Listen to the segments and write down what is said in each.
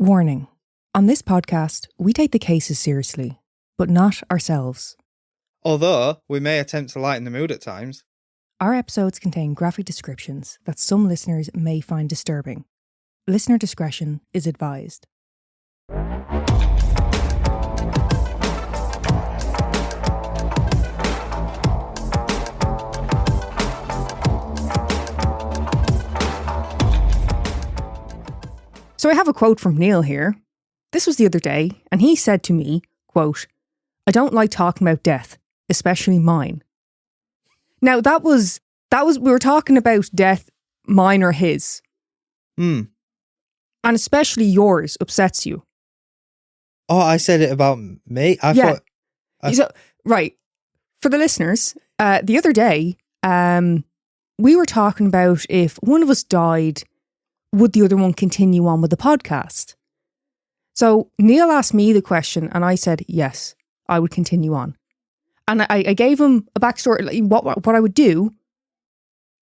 Warning. On this podcast, we take the cases seriously, but not ourselves. Although, we may attempt to lighten the mood at times. Our episodes contain graphic descriptions that some listeners may find disturbing. Listener discretion is advised. So I have a quote from Neil here. This was the other day, and he said to me, quote, "I don't like talking about death, especially mine." Now that was we were talking about death, mine or his. And especially yours upsets you. Oh, I said it about me? Right. For the listeners, the other day, we were talking about if one of us died, would the other one continue on with the podcast? So Neil asked me the question and I said, yes, I would continue on. And I gave him a backstory, like what I would do.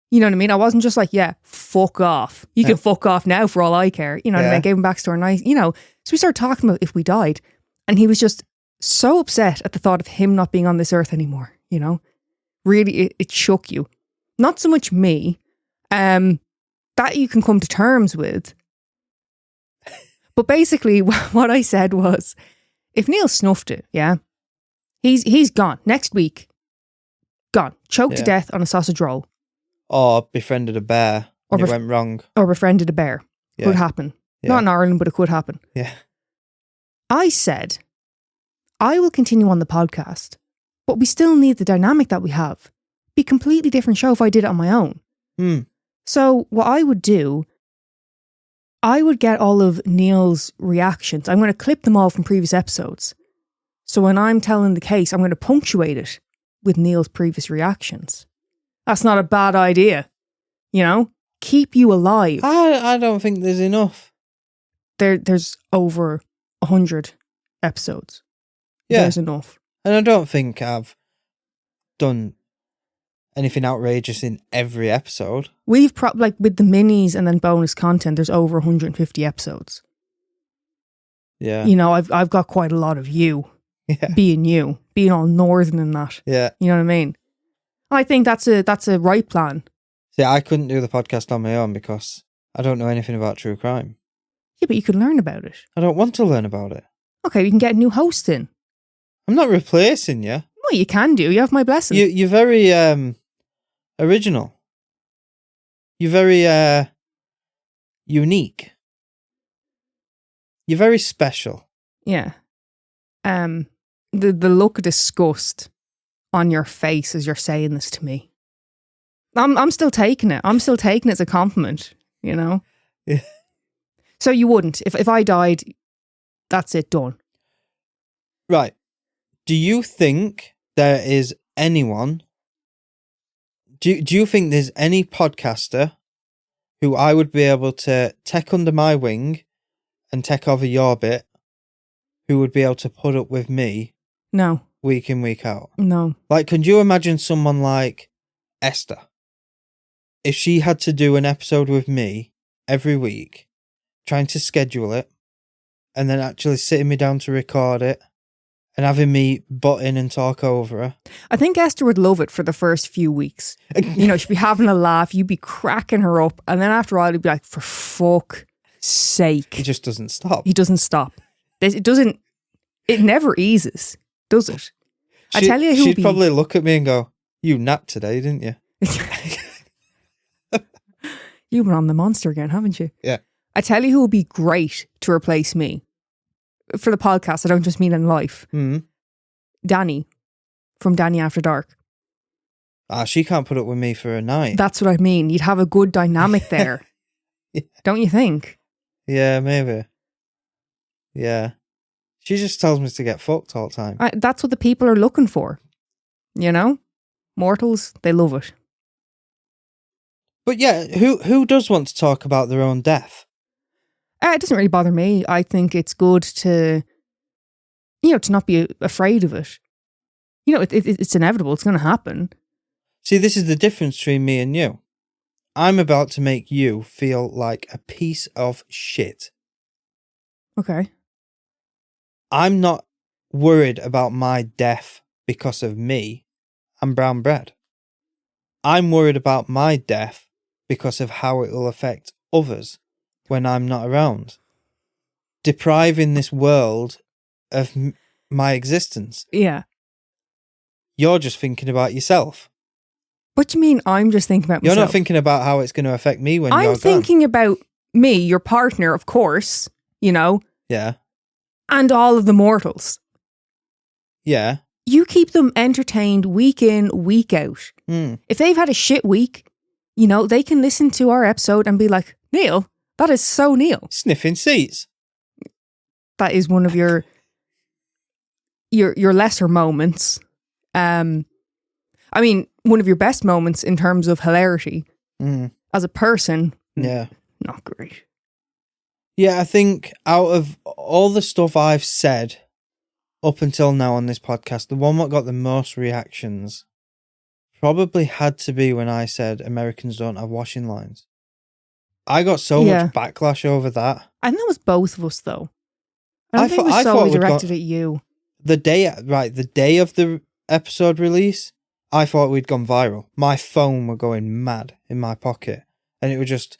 You know what I mean? I wasn't just like, yeah, fuck off. You can fuck off now for all I care. You know what I mean? I gave him a backstory and so we started talking about if we died. And he was just so upset at the thought of him not being on this earth anymore, you know? Really, it shook you. Not so much me. That you can come to terms with. But basically what I said was, if Neil snuffed it, yeah, he's gone. Next week, gone. Choked to death on a sausage roll. Or befriended a bear and it went wrong. Or befriended a bear. Yeah. Could happen. Yeah. Not in Ireland, but it could happen. Yeah. I said, I will continue on the podcast, but we still need the dynamic that we have. Be a completely different show if I did it on my own. So what I would do, I would get all of Neil's reactions. I'm going to clip them all from previous episodes. So when I'm telling the case, I'm going to punctuate it with Neil's previous reactions. That's not a bad idea. You know? Keep you alive. I don't think there's enough. There's over 100 episodes. Yeah. There's enough. And I don't think I've done anything outrageous in every episode. We've like with the minis and then bonus content, there's over 150 episodes. Yeah. You know, I've got quite a lot of you being all northern and that. Yeah. You know what I mean? I think that's a right plan. See, I couldn't do the podcast on my own because I don't know anything about true crime. Yeah, but you could learn about it. I don't want to learn about it. Okay, you can get a new host in. I'm not replacing you. Well, you can do. You have my blessing. You're very original. You're very unique. You're very special. Yeah. The look of disgust on your face as you're saying this to me. I'm still taking it. I'm still taking it as a compliment, you know? Yeah. So you wouldn't. If I died, that's it, done. Right. Do you think there is anyone... Do you think there's any podcaster who I would be able to take under my wing and take over your bit who would be able to put up with me? No. Week in, week out? No. Like, could you imagine someone like Esther? If she had to do an episode with me every week, trying to schedule it, and then actually sitting me down to record it, and having me butt in and talk over her. I think Esther would love it for the first few weeks. You know, she'd be having a laugh, you'd be cracking her up, and then after a while, he'd be like, for fuck's sake. He just doesn't stop. He doesn't stop. It never eases, does it? I tell you who she'd probably look at me and go, "You napped today, didn't you?" You've been on the monster again, haven't you? Yeah. I tell you who would be great to replace me. For the podcast, I don't just mean in life. Danny from Danny After Dark. She can't put up with me for a night. That's what I mean. You'd have a good dynamic there. Yeah. Don't you think? Yeah, maybe. Yeah. She just tells me to get fucked all the time. That's what the people are looking for. You know? Mortals, they love it. But yeah, who does want to talk about their own death? It doesn't really bother me. I think it's good to, to not be afraid of it. It's inevitable. It's going to happen. See, this is the difference between me and you. I'm about to make you feel like a piece of shit. Okay. I'm not worried about my death because of me and brown bread. I'm worried about my death because of how it will affect others when I'm not around. Depriving this world of my existence. Yeah. You're just thinking about yourself. What do you mean I'm just thinking about myself? You're not thinking about how it's going to affect me when you're gone. I'm thinking about me, your partner, of course, you know, Yeah. and all of the mortals. Yeah. You keep them entertained week in, week out. If they've had a shit week, you know, they can listen to our episode and be like, Neil, that is so Neil. Sniffing seats. That is one of your lesser moments. I mean, one of your best moments in terms of hilarity. As a person, yeah, not great. Yeah, I think out of all the stuff I've said up until now on this podcast, the one that got the most reactions probably had to be when I said Americans don't have washing lines. I got so much backlash over that. I think that was both of us, though. I don't think it was solely directed at you. The day of the episode release, I thought we'd gone viral. My phone were going mad in my pocket, and it would just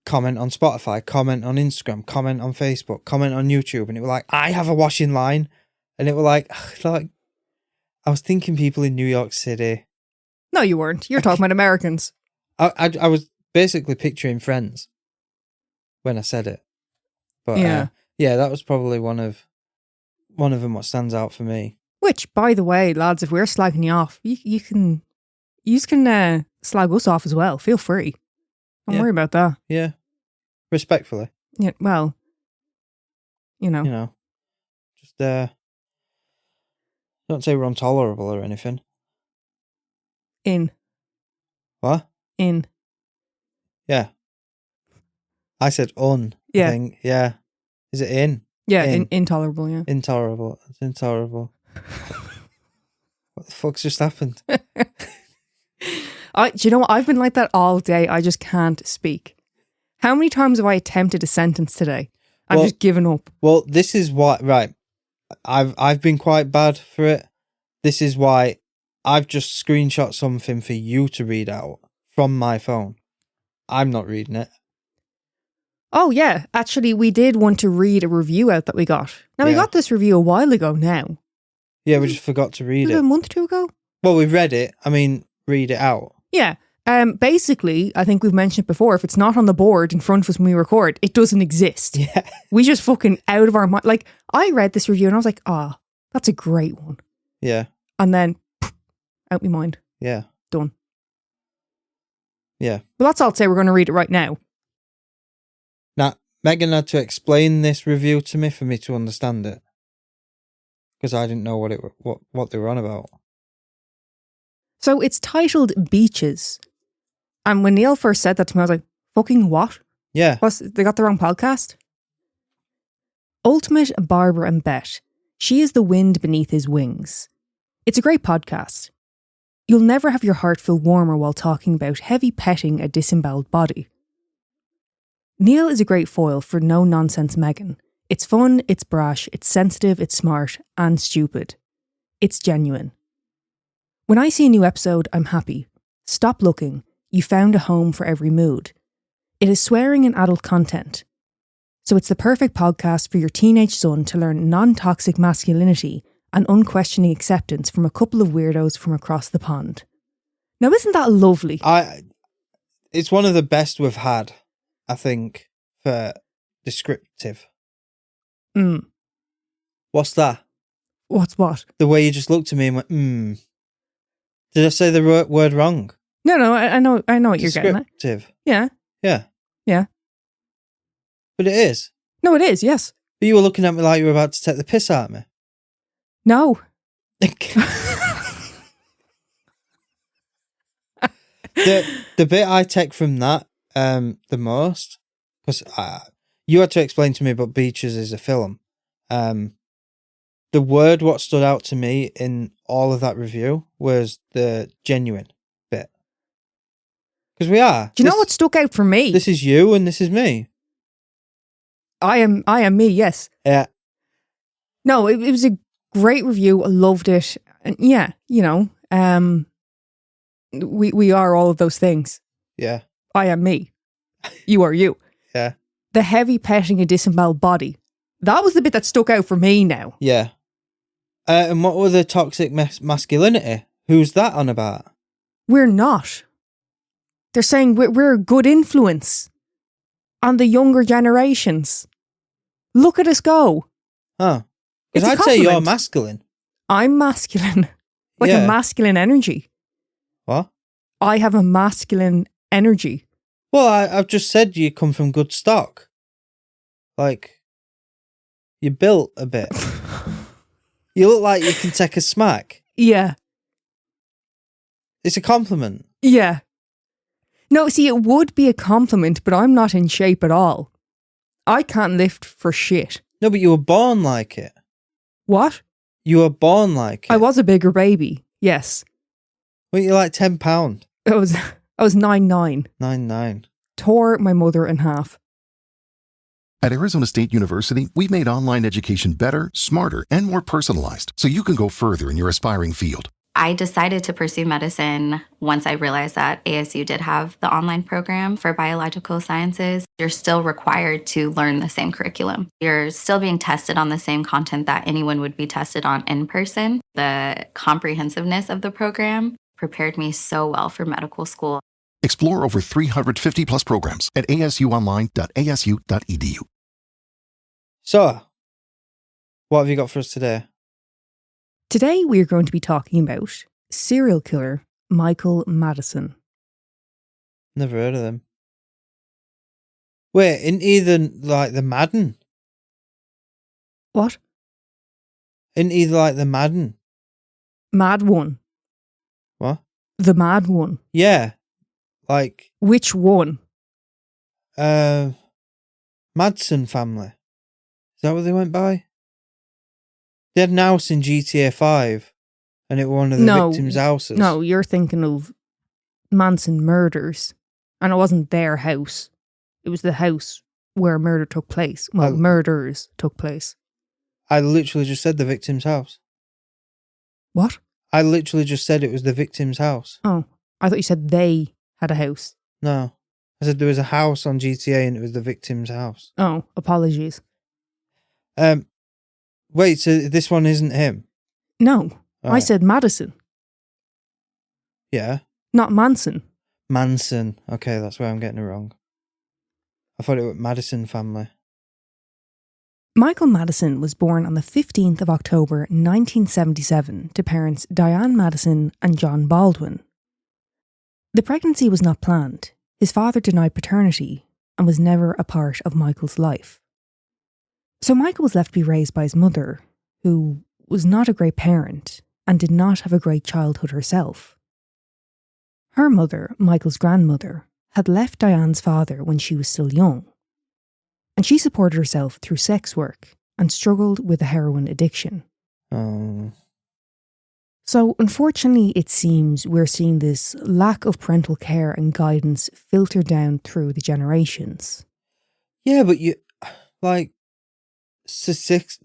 comment on Spotify, comment on Instagram, comment on Facebook, comment on YouTube, and it was like, I have a washing line, and it was like I was thinking people in New York City. No, you weren't. You're talking about Americans. I was basically picturing Friends when I said it, but yeah, that was probably one of them what stands out for me. Which, by the way, lads, if we're slagging you off, you can slag us off as well. Feel free. Don't worry about that. Yeah. Respectfully. Yeah, well, you know. Just don't say we're intolerable or anything. What? Yeah. I said I think. Yeah. Is it in? Yeah, intolerable, yeah. Intolerable. It's intolerable. What the fuck's just happened? Do you know what? I've been like that all day. I just can't speak. How many times have I attempted a sentence today? I've just given up. Well, this is why, right. I've been quite bad for it. This is why I've just screenshot something for you to read out from my phone. I'm not reading it. Oh, yeah. Actually, we did want to read a review out that we got. Now, we got this review a while ago now. Yeah, we just forgot to read it. A month or two ago? Well, we read it. I mean, read it out. Yeah. Basically, I think we've mentioned it before, if it's not on the board in front of us when we record, it doesn't exist. Yeah. We just fucking out of our mind. Like, I read this review and I was like, that's a great one. Yeah. And then, out my mind. Yeah. Done. Yeah. Well, that's all I'd say. We're going to read it right now. Now, Megan had to explain this review to me for me to understand it. Because I didn't know what they were on about. So it's titled Beaches. And when Neil first said that to me, I was like, fucking what? Yeah. They got the wrong podcast? Ultimate Barbara and Bet. She is the wind beneath his wings. It's a great podcast. You'll never have your heart feel warmer while talking about heavy petting a disemboweled body. Neil is a great foil for no-nonsense Megan. It's fun, it's brash, it's sensitive, it's smart, and stupid. It's genuine. When I see a new episode, I'm happy. Stop looking. You found a home for every mood. It is swearing and adult content. So it's the perfect podcast for your teenage son to learn non-toxic masculinity and unquestioning acceptance from a couple of weirdos from across the pond. Now, isn't that lovely? It's one of the best we've had, I think, for descriptive. What's that? What's what? The way you just looked at me and went, Did I say the word wrong? No, I know what you're getting at. Descriptive. Yeah. Yeah. Yeah. But it is. No, it is, yes. But you were looking at me like you were about to take the piss out of me. No. The bit I take from that the most, because you had to explain to me about Beaches is a film. The word what stood out to me in all of that review was the genuine bit. Because we are. Do you know what stuck out for me? This is you and this is me. I am me, yes. Yeah. No, it was a great review. I loved it. And yeah, we are all of those things. Yeah. I am me. You are you. Yeah. The heavy petting a disemboweled body. That was the bit that stuck out for me now. Yeah. And what were the toxic masculinity? Who's that on about? We're not. They're saying we're a good influence on the younger generations. Look at us go. Oh. It's Because a I'd say you're compliment. masculine. I'm masculine. Like Yeah. a masculine energy. What? I have a masculine energy. Well, I've just said you come from good stock. Like, you're built a bit. You look like you can take a smack. Yeah. It's a compliment. Yeah. No, see, it would be a compliment, but I'm not in shape at all. I can't lift for shit. No, but you were born like it. What? You were born like it. I was a bigger baby. Yes. Well, you're like £10. I was 9'9". 9'9". Tore my mother in half. At Arizona State University, we've made online education better, smarter, and more personalized so you can go further in your aspiring field. I decided to pursue medicine once I realized that ASU did have the online program for biological sciences. You're still required to learn the same curriculum. You're still being tested on the same content that anyone would be tested on in person. The comprehensiveness of the program prepared me so well for medical school. Explore over 350 plus programs at asuonline.asu.edu. So, what have you got for us today? Today we are going to be talking about serial killer Michael Madison. Never heard of them. Wait, in either like the Madden? What? In either like the Madden? Mad one. What? The mad one. Yeah. Like, Which one? Madison family. Is that what they went by? They had an house in GTA 5 and it was one of the victims' houses. No, you're thinking of Manson murders. And it wasn't their house. It was the house where murder took place. Well, murders took place. I literally just said the victim's house. What? I literally just said it was the victim's house. Oh, I thought you said they had a house. No. I said there was a house on GTA and it was the victim's house. Oh, apologies. Wait, so this one isn't him? No, I Right. said Madison, Yeah. not Manson. Manson. Okay, that's where I'm getting it wrong. I thought it was Madison family. Michael Madison was born on the 15th of October 1977 to parents Diane Madison and John Baldwin. The pregnancy was not planned. His father denied paternity and was never a part of Michael's life. So Michael was left to be raised by his mother, who was not a great parent and did not have a great childhood herself. Her mother, Michael's grandmother, had left Diane's father when she was still young, and she supported herself through sex work and struggled with a heroin addiction. Oh. So unfortunately, it seems we're seeing this lack of parental care and guidance filter down through the generations. Yeah, but you, like, statistics.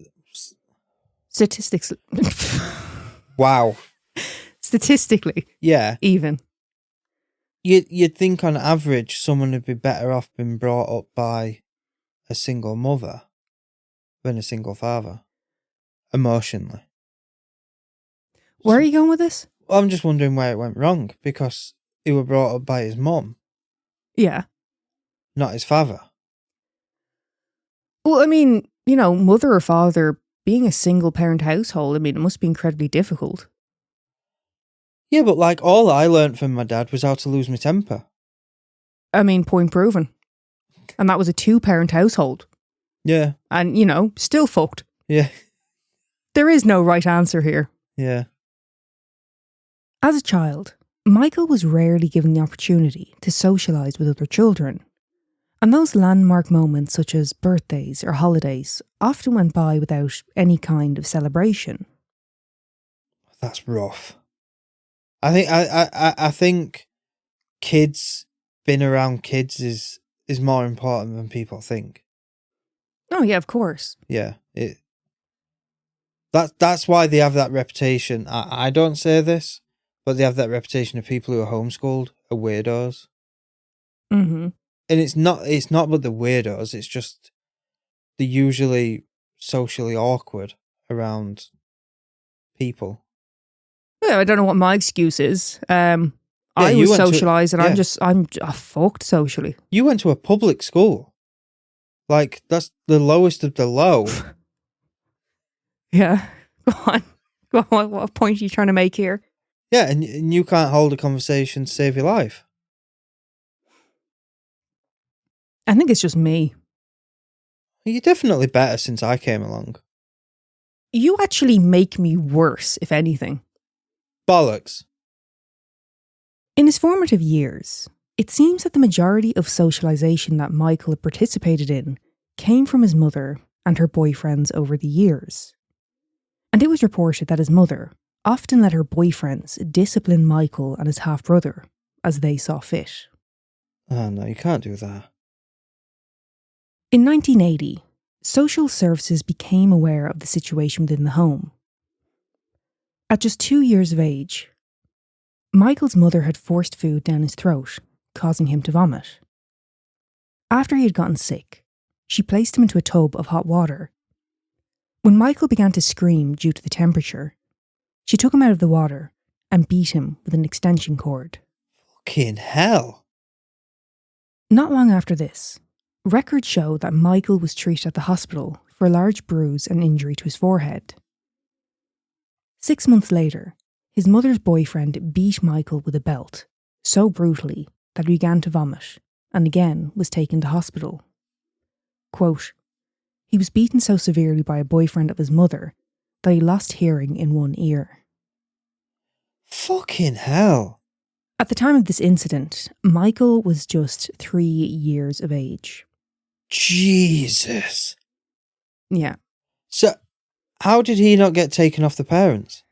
Wow. Statistically, Yeah. even. You'd think on average someone would be better off being brought up by a single mother than a single father, emotionally. Where are you going with this? Well, I'm just wondering where it went wrong, because he was brought up by his mum, Yeah. not his father. Well, I mean, mother or father, being a single parent household, I mean, it must be incredibly difficult. Yeah, but like all I learnt from my dad was how to lose my temper. I mean, point proven. And that was a 2-parent household. Yeah. And, still fucked. Yeah. There is no right answer here. Yeah. As a child, Michael was rarely given the opportunity to socialise with other children. And those landmark moments such as birthdays or holidays often went by without any kind of celebration. That's rough. I think kids, being around kids is more important than people think. Oh, yeah, of course. Yeah. That's why they have that reputation. I don't say this, but they have that reputation of people who are homeschooled are weirdos. Mm-hmm. And it's not but the weirdos, it's just they're usually socially awkward around people. Yeah, I don't know what my excuse is. I you was went to- socialised and yeah. I'm fucked socially. You went to a public school. Like, that's the lowest of the low. Yeah. Go on. What point are you trying to make here? Yeah, and you can't hold a conversation to save your life. I think it's just me. You're definitely better since I came along. You actually make me worse, if anything. Bollocks. In his formative years, it seems that the majority of socialisation that Michael had participated in came from his mother and her boyfriends over the years. And it was reported that his mother often let her boyfriends discipline Michael and his half-brother as they saw fit. Oh, no, you can't do that. In 1980, social services became aware of the situation within the home. At just 2 years of age, Michael's mother had forced food down his throat, causing him to vomit. After he had gotten sick, she placed him into a tub of hot water. When Michael began to scream due to the temperature, she took him out of the water and beat him with an extension cord. Fucking hell. Not long after this, records show that Michael was treated at the hospital for a large bruise and injury to his forehead. 6 months later, his mother's boyfriend beat Michael with a belt so brutally that he began to vomit and again was taken to hospital. Quote, he was beaten so severely by a boyfriend of his mother that he lost hearing in one ear. Fucking hell. At the time of this incident, Michael was just 3 years of age. Jesus. Yeah. So, how did he not get taken off the parents?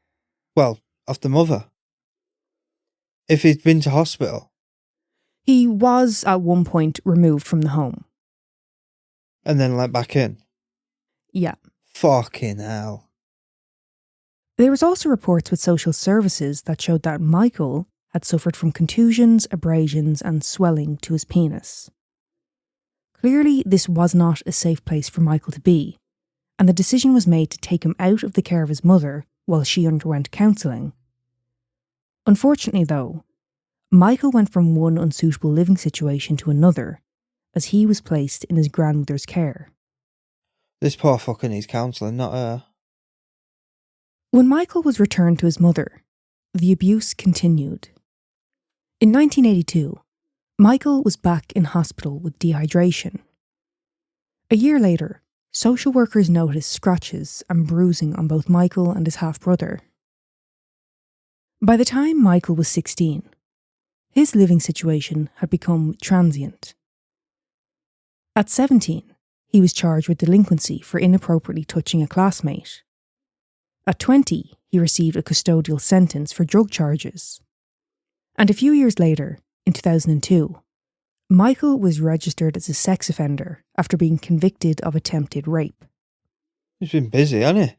Well, off the mother. If he'd been to hospital. He was at one point removed from the home. And then let back in. Yeah. Fucking hell. There was also reports with social services that showed that Michael had suffered from contusions, abrasions and swelling to his penis. Clearly, this was not a safe place for Michael to be, and the decision was made to take him out of the care of his mother while she underwent counselling. Unfortunately, though, Michael went from one unsuitable living situation to another as he was placed in his grandmother's care. This poor fucker needs counselling, not her. When Michael was returned to his mother, the abuse continued. In 1982, Michael was back in hospital with dehydration. A year later, social workers noticed scratches and bruising on both Michael and his half-brother. By the time Michael was 16, his living situation had become transient. At 17, he was charged with delinquency for inappropriately touching a classmate. At 20, he received a custodial sentence for drug charges. And a few years later, in 2002, Michael was registered as a sex offender after being convicted of attempted rape. He's been busy, hasn't he?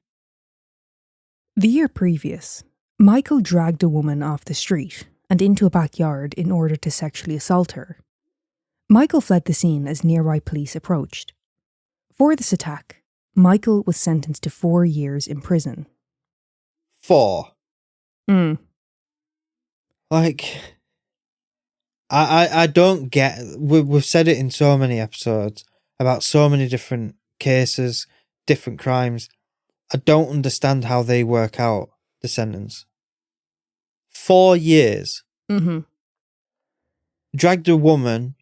The year previous, Michael dragged a woman off the street and into a backyard in order to sexually assault her. Michael fled the scene as nearby police approached. For this attack, Michael was sentenced to 4 years in prison. 4. Mm. Like, I don't get... We've said it in so many episodes about so many different cases, different crimes. I don't understand how they work out the sentence. 4 years. Mm-hmm. Dragged a woman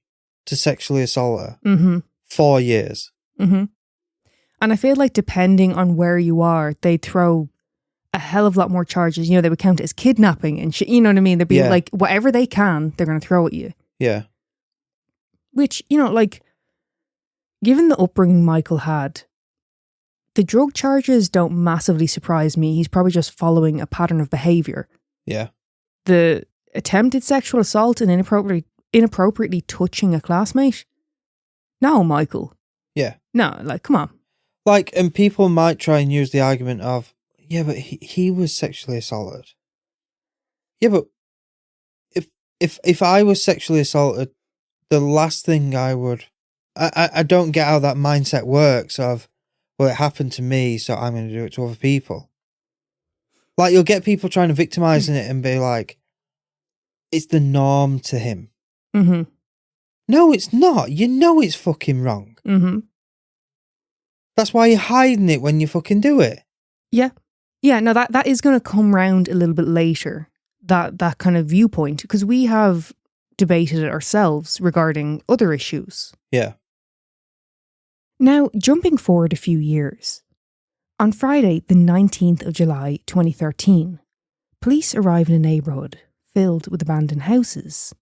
to sexually assault her. Mm-hmm. 4 years. Mm-hmm. And I feel like depending on where you are, they throw a hell of a lot more charges. You know, they would count it as kidnapping and shit. You know what I mean? They'd be like, whatever they can, they're going to throw at you. Yeah. Which, you know, like, given the upbringing Michael had, the drug charges don't massively surprise me. He's probably just following a pattern of behaviour. Yeah. The attempted sexual assault and inappropriately touching a classmate? No, Michael. Yeah. No, like, come on. Like, and people might try and use the argument of, yeah, but he was sexually assaulted. Yeah, but if I was sexually assaulted, the last thing I don't get how that mindset works of, well, it happened to me, so I'm going to do it to other people. Like, you'll get people trying to victimize it and be like, it's the norm to him. Mm-hmm. No, it's not. You know it's fucking wrong. Mm-hmm. That's why you're hiding it when you fucking do it. Yeah. Yeah, no, that is going to come round a little bit later, that kind of viewpoint, because we have debated it ourselves regarding other issues. Yeah. Now, jumping forward a few years, on Friday, the 19th of July, 2013, police arrived in a neighbourhood filled with abandoned houses.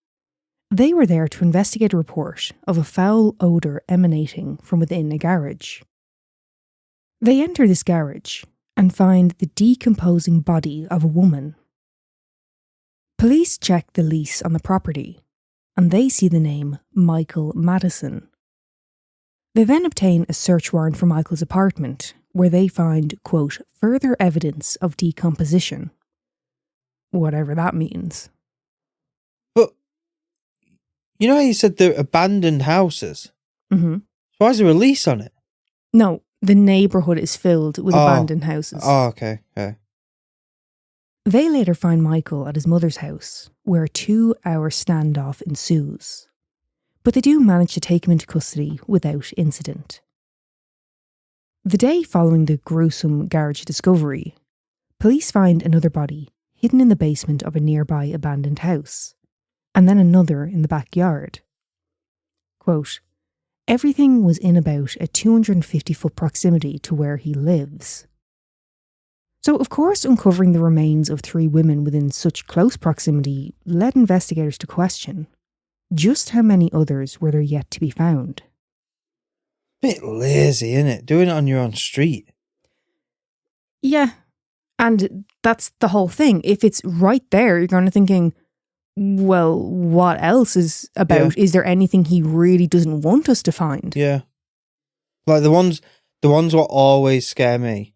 They were there to investigate a report of a foul odour emanating from within a garage. They enter this garage and find the decomposing body of a woman. Police check the lease on the property, and they see the name Michael Madison. They then obtain a search warrant for Michael's apartment, where they find, quote, further evidence of decomposition. Whatever that means. But, you know how you said they're abandoned houses? Mm-hmm. Why is there a lease on it? No, the neighbourhood is filled with abandoned houses. Oh, okay. They later find Michael at his mother's house, where a 2-hour standoff ensues. But they do manage to take him into custody without incident. The day following the gruesome garage discovery, police find another body hidden in the basement of a nearby abandoned house, and then another in the backyard. Quote, everything was in about a 250-foot proximity to where he lives. So, of course, uncovering the remains of 3 women within such close proximity led investigators to question just how many others were there yet to be found. Bit lazy, innit? Doing it on your own street. Yeah, and that's the whole thing. If it's right there, you're kind of thinking, well, what else is about? Yeah. Is there anything he really doesn't want us to find? Yeah. Like the ones what always scare me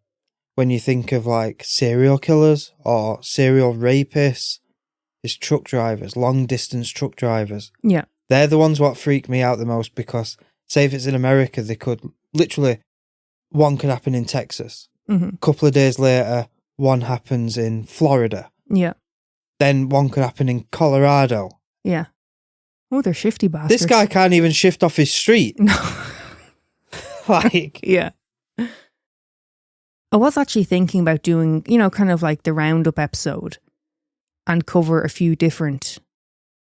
when you think of like serial killers or serial rapists is truck drivers, long distance truck drivers. Yeah. They're the ones what freak me out the most because say if it's in America, they could literally, one could happen in Texas. Mm-hmm. A couple of days later, one happens in Florida. Yeah. Then one could happen in Colorado. Yeah. Oh, they're shifty bastards. This guy can't even shift off his street. No. Like, yeah. I was actually thinking about doing, kind of like the roundup episode and cover a few different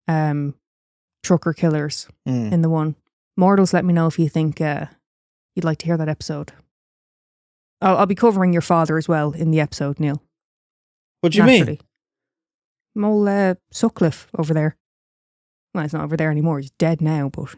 trucker killers in the one. Mortals, let me know if you think you'd like to hear that episode. I'll be covering your father as well in the episode, Neil. What do you mean? Old Sutcliffe over there. Well, he's not over there anymore. He's dead now, but,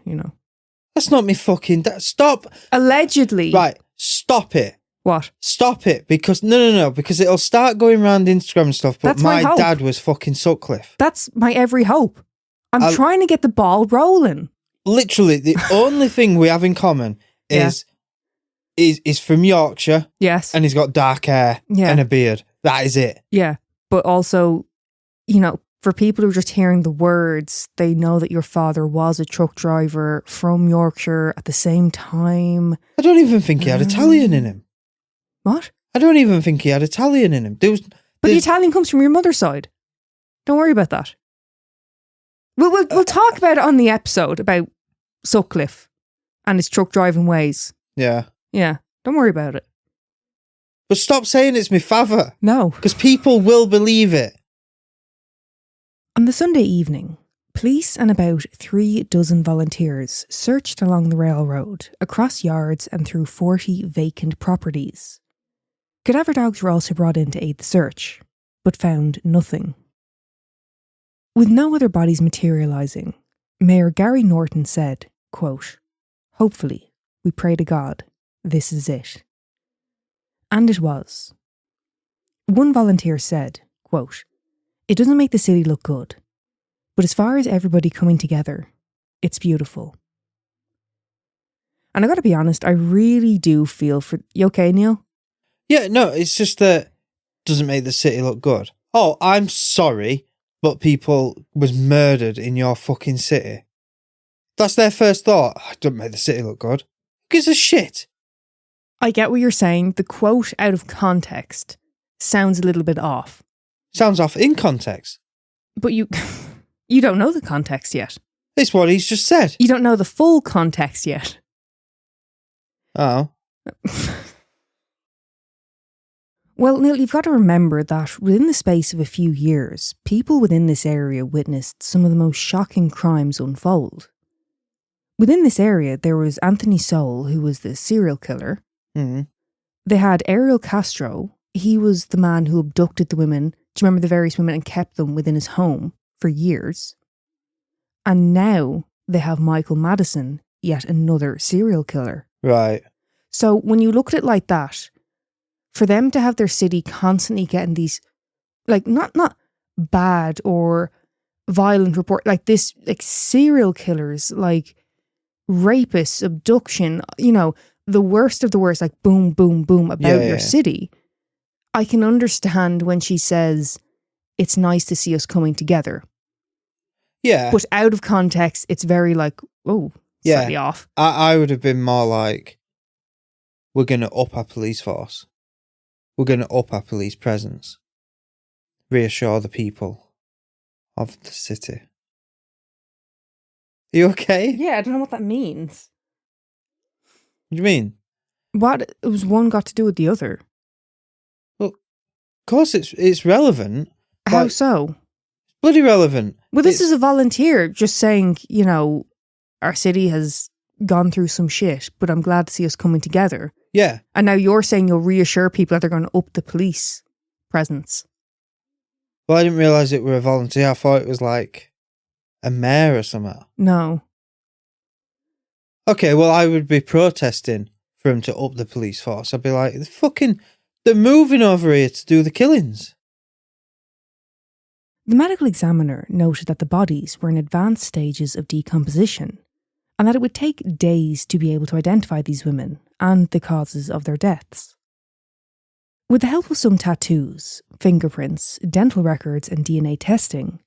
That's not me fucking... Stop. Allegedly. Right, stop it. What? Stop it, because... No, because it'll start going around Instagram and stuff, but That's my hope. dad was fucking Sutcliffe. That's my every hope. I'm trying to get the ball rolling. Literally, the only thing we have in common is from Yorkshire. Yes. And he's got dark hair and a beard. That is it. Yeah. But also, for people who are just hearing the words, they know that your father was a truck driver from Yorkshire at the same time. I don't even think he had Italian in him. What? I don't even think he had Italian in him. But the Italian comes from your mother's side. Don't worry about that. We'll talk about it on the episode about Sutcliffe and his truck driving ways. Yeah. Yeah. Don't worry about it. But stop saying it's my father. No. Because people will believe it. On the Sunday evening, police and about 36 volunteers searched along the railroad, across yards and through 40 vacant properties. Cadaver dogs were also brought in to aid the search, but found nothing. With no other bodies materialising, Mayor Gary Norton said, quote, hopefully, we pray to God, this is it. And it was. One volunteer said, quote, it doesn't make the city look good, but as far as everybody coming together, it's beautiful. And I got to be honest, I really do feel for... You okay, Neil? Yeah, no, it's just that doesn't make the city look good. Oh, I'm sorry, but people was murdered in your fucking city. That's their first thought. Oh, it doesn't make the city look good. Who gives a shit? I get what you're saying. The quote out of context sounds a little bit off. Sounds off in context. But you don't know the context yet. It's what he's just said. You don't know the full context yet. Oh. Well, Neil, you've got to remember that within the space of a few years, people within this area witnessed some of the most shocking crimes unfold. Within this area, there was Anthony Sowell, who was the serial killer. Mm. They had Ariel Castro. He was the man who abducted the women. Do you remember the various women and kept them within his home for years? And now they have Michael Madison, yet another serial killer. Right. So when you look at it like that, for them to have their city constantly getting these, like, not bad or violent report, like this, like serial killers, like rapists, abduction, you know, the worst of the worst, like boom, boom, boom about your city. I can understand when she says, it's nice to see us coming together. Yeah. But out of context, it's very like, oh, slightly off. I would have been more like, we're going to up our police force. We're going to up our police presence. Reassure the people of the city. Are you okay? Yeah, I don't know what that means. What do you mean? What was one got to do with the other? Well, of course it's relevant. How like, so? Bloody relevant. Well, this is a volunteer just saying, you know, our city has gone through some shit, but I'm glad to see us coming together. Yeah. And now you're saying you'll reassure people that they're going to up the police presence. Well, I didn't realise it were a volunteer. I thought it was like a mayor or something. No. Okay, well, I would be protesting for him to up the police force. I'd be like, they're moving over here to do the killings. The medical examiner noted that the bodies were in advanced stages of decomposition and that it would take days to be able to identify these women and the causes of their deaths. With the help of some tattoos, fingerprints, dental records and DNA testing,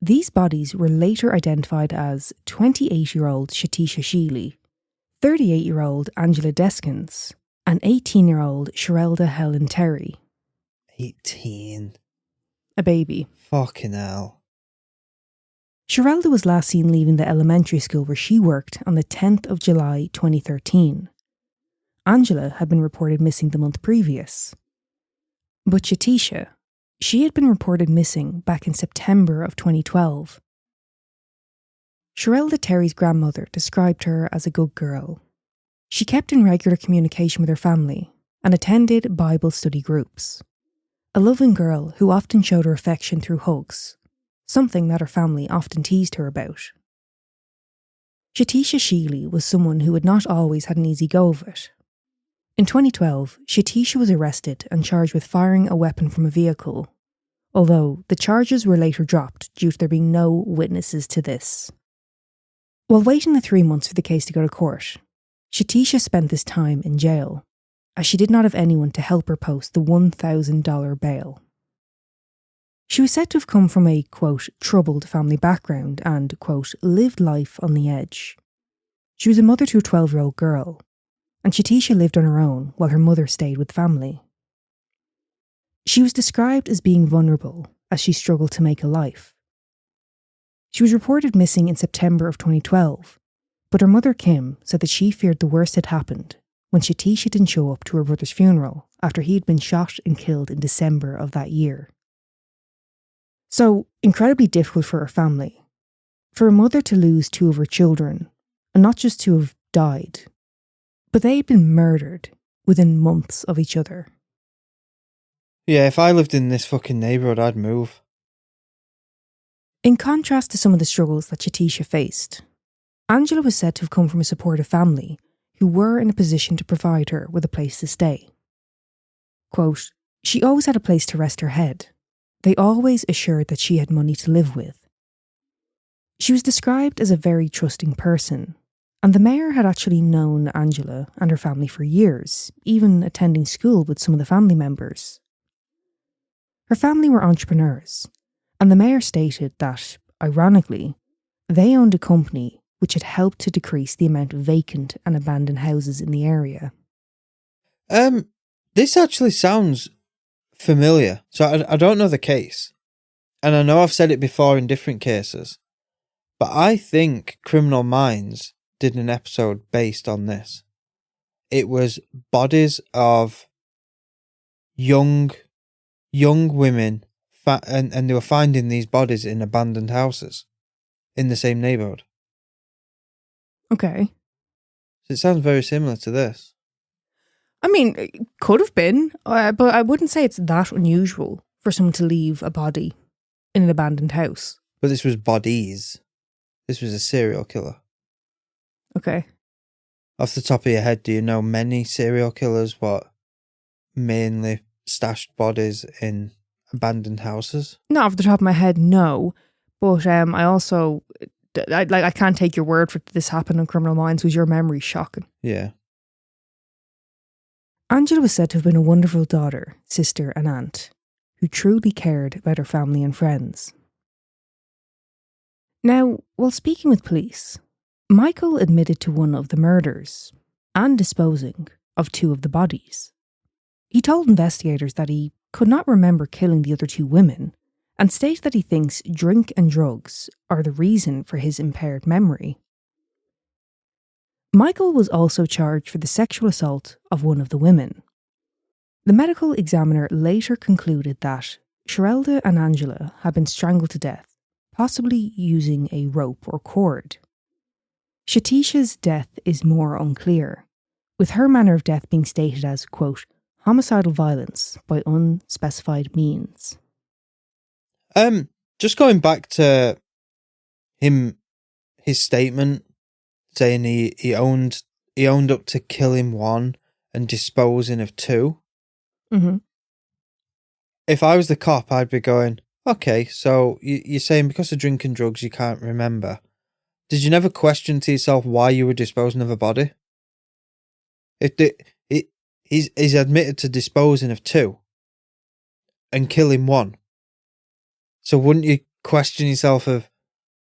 these bodies were later identified as 28-year-old Shatisha Sheely, 38-year-old Angela Deskins, and 18-year-old Sherelda Helen Terry. 18. A baby. Fucking hell. Sherelda was last seen leaving the elementary school where she worked on the 10th of July 2013. Angela had been reported missing the month previous. But Shatisha, she had been reported missing back in September of 2012. Sherelda Terry's grandmother described her as a good girl. She kept in regular communication with her family and attended Bible study groups. A loving girl who often showed her affection through hugs, something that her family often teased her about. Shatisha Sheely was someone who had not always had an easy go of it. In 2012, Shatisha was arrested and charged with firing a weapon from a vehicle, although the charges were later dropped due to there being no witnesses to this. While waiting the 3 months for the case to go to court, Shatisha spent this time in jail, as she did not have anyone to help her post the $1,000 bail. She was said to have come from a, quote, troubled family background and, quote, lived life on the edge. She was a mother to a 12-year-old girl, and Shatisha lived on her own while her mother stayed with family. She was described as being vulnerable as she struggled to make a life. She was reported missing in September of 2012, but her mother Kim said that she feared the worst had happened when Shatisha didn't show up to her brother's funeral after he had been shot and killed in December of that year. So, incredibly difficult for her family. For a mother to lose two of her children, and not just to have died, but they had been murdered within months of each other. Yeah, if I lived in this fucking neighbourhood, I'd move. In contrast to some of the struggles that Shatisha faced, Angela was said to have come from a supportive family who were in a position to provide her with a place to stay. Quote, she always had a place to rest her head. They always assured that she had money to live with. She was described as a very trusting person, And the mayor had actually known Angela and her family for years, even attending school with some of the family members. Her family were entrepreneurs, and the mayor stated that, ironically, they owned a company which had helped to decrease the amount of vacant and abandoned houses in the area. This actually sounds familiar. So I don't know the case. And I know I've said it before in different cases. But I think Criminal Minds did an episode based on this. It was bodies of young women, and they were finding these bodies in abandoned houses in the same neighborhood. Okay. So it sounds very similar to this. I mean, it could have been, but I wouldn't say it's that unusual for someone to leave a body in an abandoned house. But this was bodies. This was a serial killer. Okay. Off the top of your head, do you know many serial killers mainly stashed bodies in abandoned houses? Not off the top of my head, no. But I also, I can't take your word for this happened on Criminal Minds. Was your memory shocking? Yeah. Angela was said to have been a wonderful daughter, sister and aunt, who truly cared about her family and friends. Now, while speaking with police, Michael admitted to one of the murders and disposing of two of the bodies. He told investigators that he could not remember killing the other two women and stated that he thinks drink and drugs are the reason for his impaired memory. Michael was also charged for the sexual assault of one of the women. The medical examiner later concluded that Sherelda and Angela had been strangled to death, possibly using a rope or cord. Shatisha's death is more unclear, with her manner of death being stated as, quote, homicidal violence by unspecified means. Just going back to his statement saying he owned up to killing one and disposing of two. Mm-hmm. If I was the cop, I'd be going, okay, so you're saying because of drinking drugs you can't remember. Did you never question to yourself why you were disposing of a body? He's admitted to disposing of two and killing one. So wouldn't you question yourself of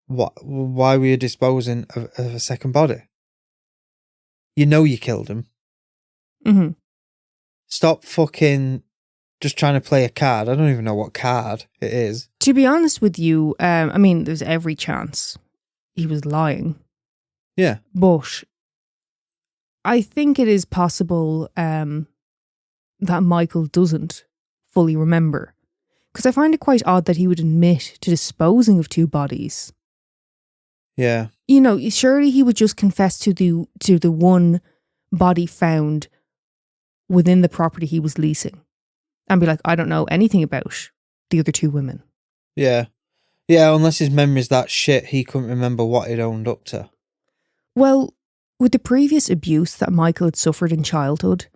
why were you disposing of a second body? You know you killed him. Mm-hmm. Stop fucking just trying to play a card. I don't even know what card it is. To be honest with you, I mean, there's every chance he was lying. Yeah. But I think it is possible that Michael doesn't fully remember. Because I find it quite odd that he would admit to disposing of two bodies. Yeah. You know, surely he would just confess to the one body found within the property he was leasing and be like, I don't know anything about the other two women. Yeah. Yeah, unless his memory's that shit, he couldn't remember what he'd owned up to. Well, with the previous abuse that Michael had suffered in childhood,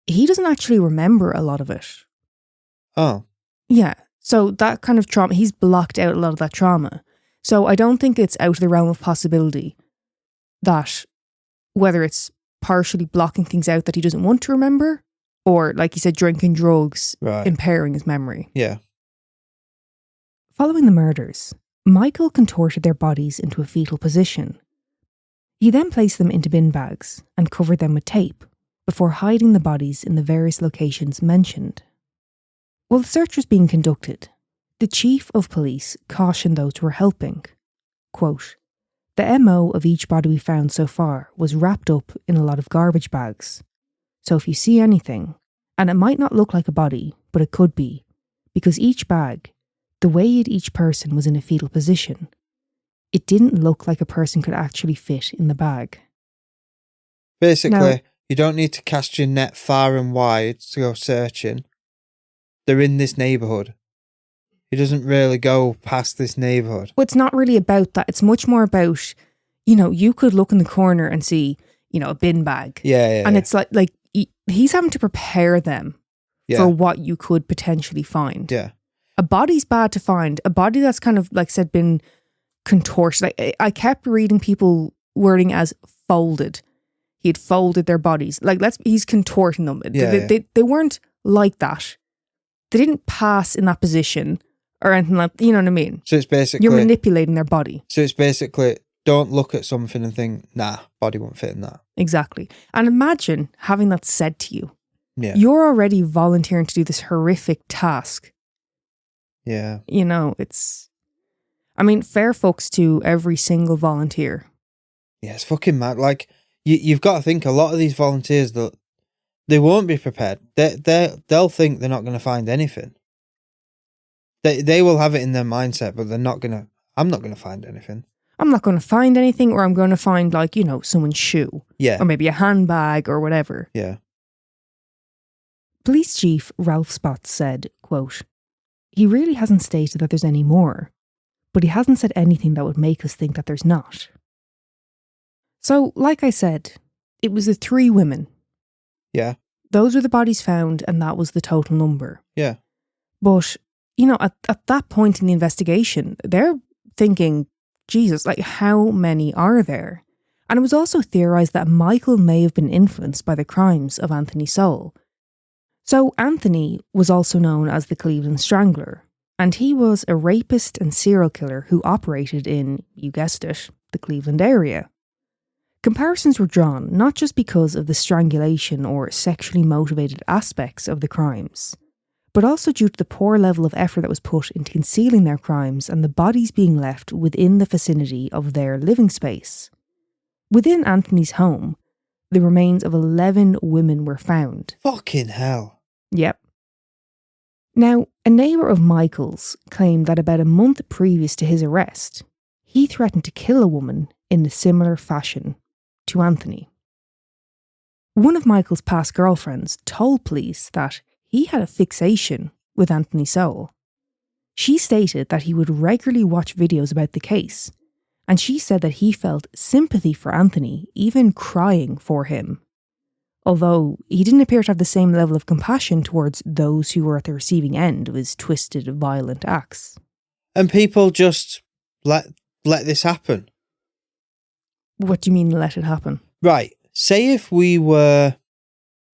he doesn't actually remember a lot of it. Oh. Yeah, so that kind of trauma, he's blocked out a lot of that trauma. So I don't think it's out of the realm of possibility that whether it's partially blocking things out that he doesn't want to remember, or, like you said, drinking drugs, impairing his memory. Yeah. Following the murders, Michael contorted their bodies into a fetal position. He then placed them into bin bags and covered them with tape before hiding the bodies in the various locations mentioned. While the search was being conducted, the chief of police cautioned those who were helping. Quote, the MO of each body we found so far was wrapped up in a lot of garbage bags. So if you see anything, and it might not look like a body, but it could be, because each bag, the way each person was in a fetal position, it didn't look like a person could actually fit in the bag. Basically, now, you don't need to cast your net far and wide to go searching. They're in this neighbourhood. He doesn't really go past this neighbourhood. But it's not really about that. It's much more about, you know, you could look in the corner and see, you know, a bin bag. Yeah. And it's like he's having to prepare them for what you could potentially find. Yeah. A body's bad to find. A body that's kind of, like I said, been contorted. I kept reading people wording as folded. He had folded their bodies. Like, he's contorting them. Yeah, They weren't like that. They didn't pass in that position or anything like, you know what I mean? So it's basically... You're manipulating their body. So it's basically, don't look at something and think, nah, body won't fit in that. Exactly. And imagine having that said to you. Yeah. You're already volunteering to do this horrific task. Yeah. You know, I mean, fair fucks to every single volunteer. Yeah, it's fucking mad. Like, you've got to think a lot of these volunteers, they won't be prepared. They'll think they're not going to find anything. They will have it in their mindset, but I'm not going to find anything. I'm not going to find anything, or I'm going to find, like, you know, someone's shoe. Yeah. Or maybe a handbag or whatever. Yeah. Police Chief Ralph Spotts said, quote, "He really hasn't stated that there's any more, but he hasn't said anything that would make us think that there's not." So, like I said, it was the 3 women. Yeah. Those were the bodies found, and that was the total number. Yeah. But, you know, at that point in the investigation, they're thinking, Jesus, like, how many are there? And it was also theorised that Michael may have been influenced by the crimes of Anthony Sowell. So Anthony was also known as the Cleveland Strangler, and he was a rapist and serial killer who operated in, you guessed it, the Cleveland area. Comparisons were drawn not just because of the strangulation or sexually motivated aspects of the crimes, but also due to the poor level of effort that was put into concealing their crimes and the bodies being left within the vicinity of their living space. Within Anthony's home, the remains of 11 women were found. Fucking hell. Yep. Now, a neighbour of Michael's claimed that about a month previous to his arrest, he threatened to kill a woman in a similar fashion to Anthony. One of Michael's past girlfriends told police that he had a fixation with Anthony Sowell. She stated that he would regularly watch videos about the case, and she said that he felt sympathy for Anthony, even crying for him. Although he didn't appear to have the same level of compassion towards those who were at the receiving end of his twisted, violent acts. And people just let this happen. What do you mean, let it happen? Right. Say if we were...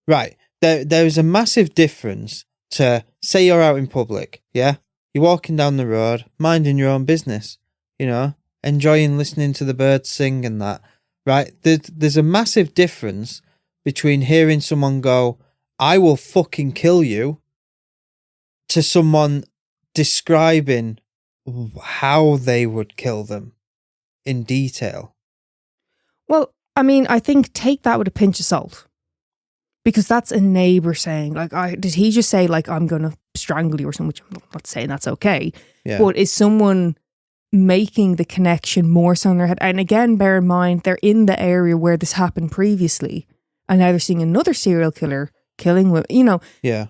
Right. There's a massive difference to, say you're out in public, yeah? You're walking down the road, minding your own business, you know, enjoying listening to the birds sing and that, right? There's a massive difference between hearing someone go, "I will fucking kill you," to someone describing how they would kill them in detail. Well, I mean, I think take that with a pinch of salt. Because that's a neighbour saying, like, did he just say, like, I'm going to strangle you or something? Which I'm not saying that's okay. Yeah. But is someone making the connection more so in their head? And again, bear in mind, they're in the area where this happened previously. And now they're seeing another serial killer killing women. You know, yeah.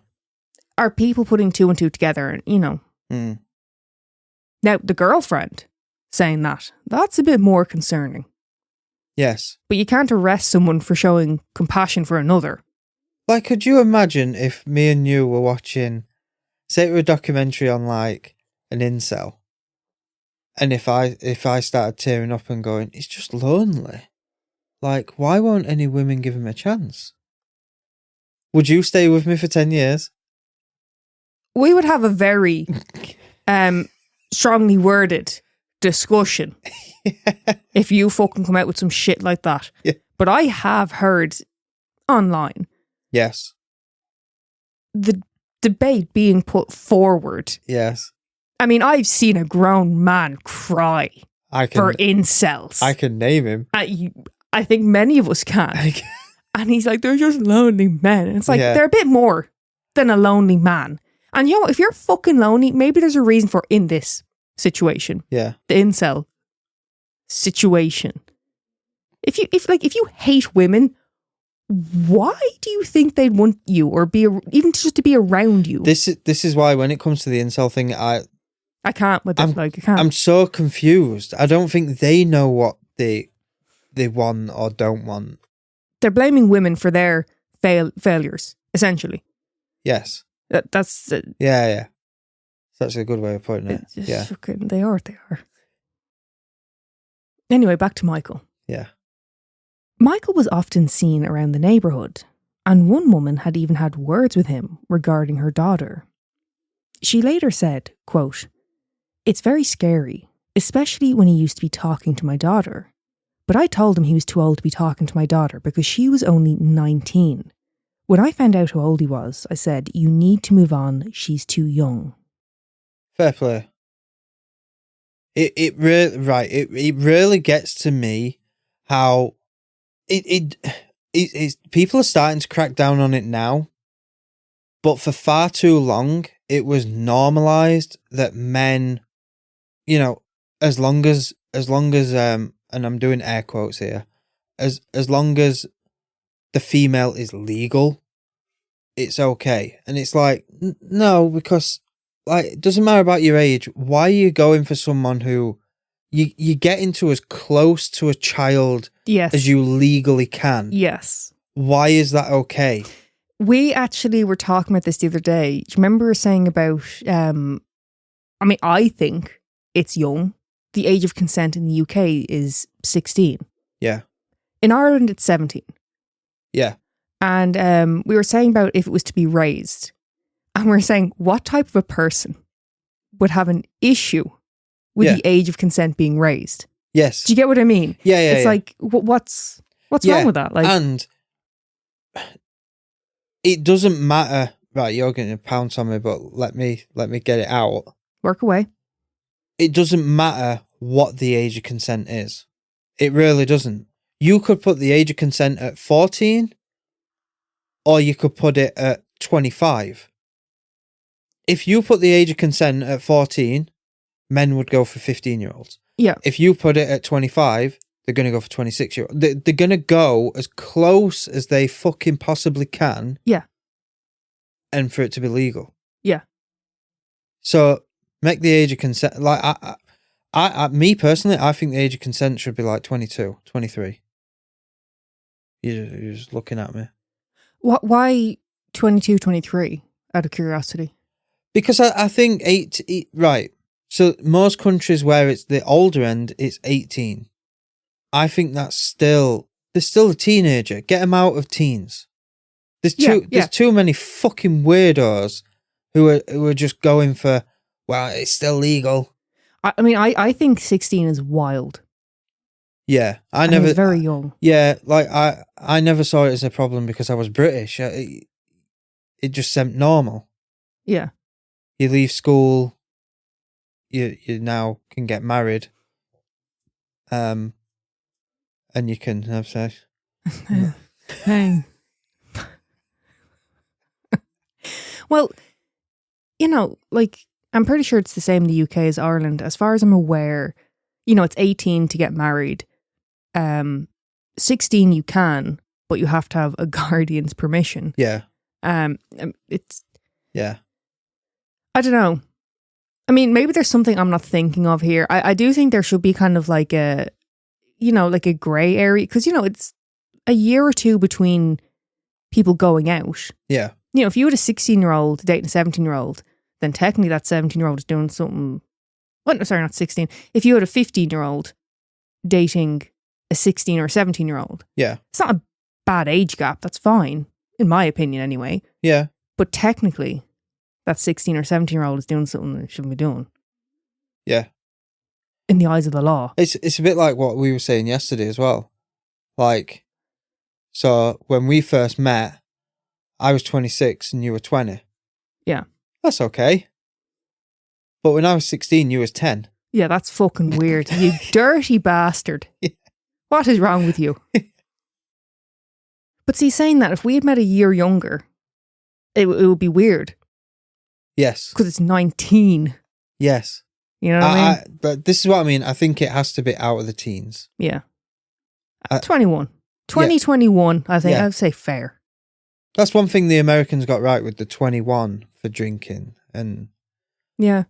Are people putting 2 and 2 together? And, you know. Mm. Now, the girlfriend saying that's a bit more concerning. Yes. But you can't arrest someone for showing compassion for another. Like, could you imagine if me and you were watching, say it were a documentary on, like, an incel, and if I started tearing up and going, "It's just lonely. Like, why won't any women give him a chance?" Would you stay with me for 10 years? We would have a very strongly worded discussion if you fucking come out with some shit like that. Yeah. But I have heard online, Yes. the debate being put forward. Yes. I mean, I've seen a grown man cry for incels. I can name him. I think many of us can. And he's like, they're just lonely men. And it's like, they're a bit more than a lonely man. And you know, if you're fucking lonely, maybe there's a reason for in this situation. Yeah. The incel situation. If you hate women, why do you think they'd want you or be even just to be around you? This is why when it comes to the incel thing, I can't with this. I can't. I'm so confused. I don't think they know what they want or don't want. They're blaming women for their failures, essentially. Yes. That's yeah. That's a good way of putting it. Yeah. Fucking, they are. Anyway, back to Michael. Yeah. Michael was often seen around the neighbourhood, and one woman had even had words with him regarding her daughter. She later said, quote, "It's very scary, especially when he used to be talking to my daughter. But I told him he was too old to be talking to my daughter because she was only 19. When I found out how old he was, I said, you need to move on, she's too young." Fair play. It really gets to me how it's people are starting to crack down on it now, but for far too long it was normalized that men, as long as and I'm doing air quotes here, as long as the female is legal, it's okay. And it's like, no, because like it doesn't matter about your age. Why are you going for someone who you get into as close to a child as you legally can? Yes. Why is that okay? We actually were talking about this the other day. Do you remember we were saying about, I think it's young. The age of consent in the UK is 16. Yeah. In Ireland, it's 17. Yeah. And we were saying about if it was to be raised. And we were saying, what type of a person would have an issue with the age of consent being raised? Yes. Do you get what I mean? Yeah. It's like, what's wrong with that? Like, and it doesn't matter. Right, you're going to pounce on me, but let me get it out. Work away. It doesn't matter what the age of consent is. It really doesn't. You could put the age of consent at 14, or you could put it at 25. If you put the age of consent at 14, men would go for 15-year-olds. Yeah. If you put it at 25, they're going to go for 26-year-olds. They're going to go as close as they fucking possibly can. Yeah. And for it to be legal. Yeah. So make the age of consent, like, me personally, I think the age of consent should be like 22, 23. You're just looking at me. Why 22, 23, out of curiosity? Because I think right. So most countries where it's the older end, it's 18. I think they're still a teenager. Get them out of teens. There's too many fucking weirdos who are just going for, well, it's still legal. I think 16 is wild. Yeah, It's very young. Yeah, like I never saw it as a problem because I was British. It just seemed normal. Yeah. You leave school, you now can get married, and you can have sex. Hey. Well, like, I'm pretty sure it's the same in the UK as Ireland. As far as I'm aware, it's 18 to get married. 16 you can, but you have to have a guardian's permission. Yeah. It's... Yeah. I don't know. Maybe there's something I'm not thinking of here. I do think there should be kind of like a grey area. Because, it's a year or two between people going out. Yeah. If you had a 16-year-old dating a 17-year-old, then technically that 17-year-old is doing something... Well, no, sorry, not 16. If you had a 15-year-old dating a 16 or 17-year-old, yeah, it's not a bad age gap. That's fine, in my opinion anyway. Yeah. But technically, that 16 or 17-year-old is doing something they shouldn't be doing. Yeah. In the eyes of the law. It's a bit like what we were saying yesterday as well. Like, so when we first met, I was 26 and you were 20. Yeah. That's okay. But when I was 16, you was 10. Yeah, that's fucking weird. You dirty bastard. Yeah. What is wrong with you? But see, saying that, if we had met a year younger, it would be weird. Yes. Because it's 19. Yes. You know what I mean? But this is what I mean. I think it has to be out of the teens. Yeah. 21. 2021, I think. Yeah. I'd say fair. That's one thing the Americans got right with the 21 for drinking. And yeah.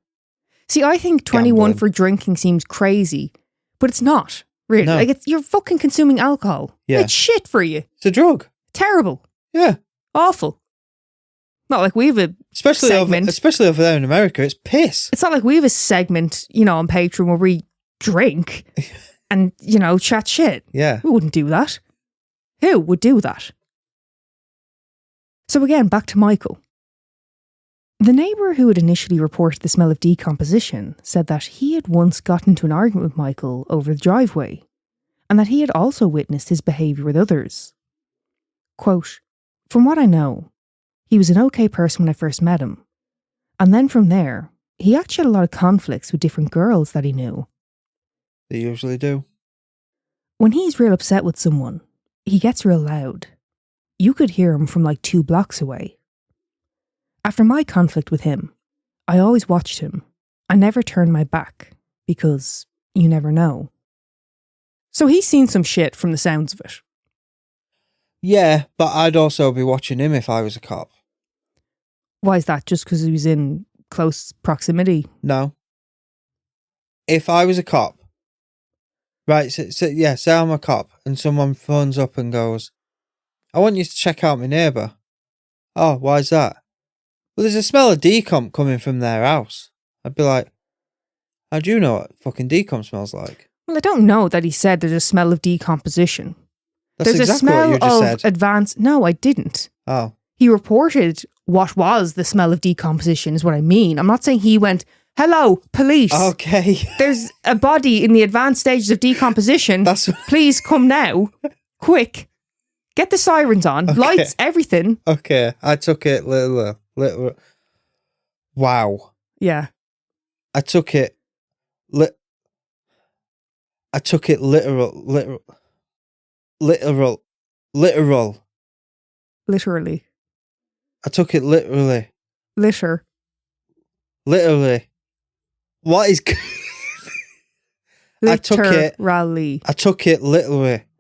See, I think 21 gambling for drinking seems crazy, but it's not. Really. No. Like, you're fucking consuming alcohol. Yeah. It's shit for you. It's a drug. Terrible. Yeah. Awful. Not like we have a especially segment. Especially over there in America, it's piss. It's not like we have a segment, on Patreon where we drink and, chat shit. Yeah. We wouldn't do that. Who would do that? So again, back to Michael. The neighbour who had initially reported the smell of decomposition said that he had once got into an argument with Michael over the driveway, and that he had also witnessed his behaviour with others. Quote, "From what I know, he was an okay person when I first met him, and then from there, he actually had a lot of conflicts with different girls that he knew. They usually do. When he's real upset with someone, he gets real loud. You could hear him from like 2 blocks away. After my conflict with him, I always watched him. I never turned my back, because you never know." So he's seen some shit from the sounds of it. Yeah, but I'd also be watching him if I was a cop. Why is that? Just because he was in close proximity? No. If I was a cop, right, say I'm a cop, and someone phones up and goes, "I want you to check out my neighbour." "Oh, why is that?" "Well, there's a smell of decomp coming from their house." I'd be like, "How do you know what fucking decomp smells like?" Well, I don't know that he said there's a smell of decomposition. That's There's exactly a smell what you just of said. advanced... No, I didn't. Oh. He reported what was the smell of decomposition is what I mean. I'm not saying he went, "Hello, police. Okay. There's a body in the advanced stages of decomposition. Please come now. Quick. Get the sirens on. Okay. Lights, everything." Okay. I took it literally. Wow. Yeah. I took it literal. Literally. I took it literally. Litter. Literally. What is... I took it literally.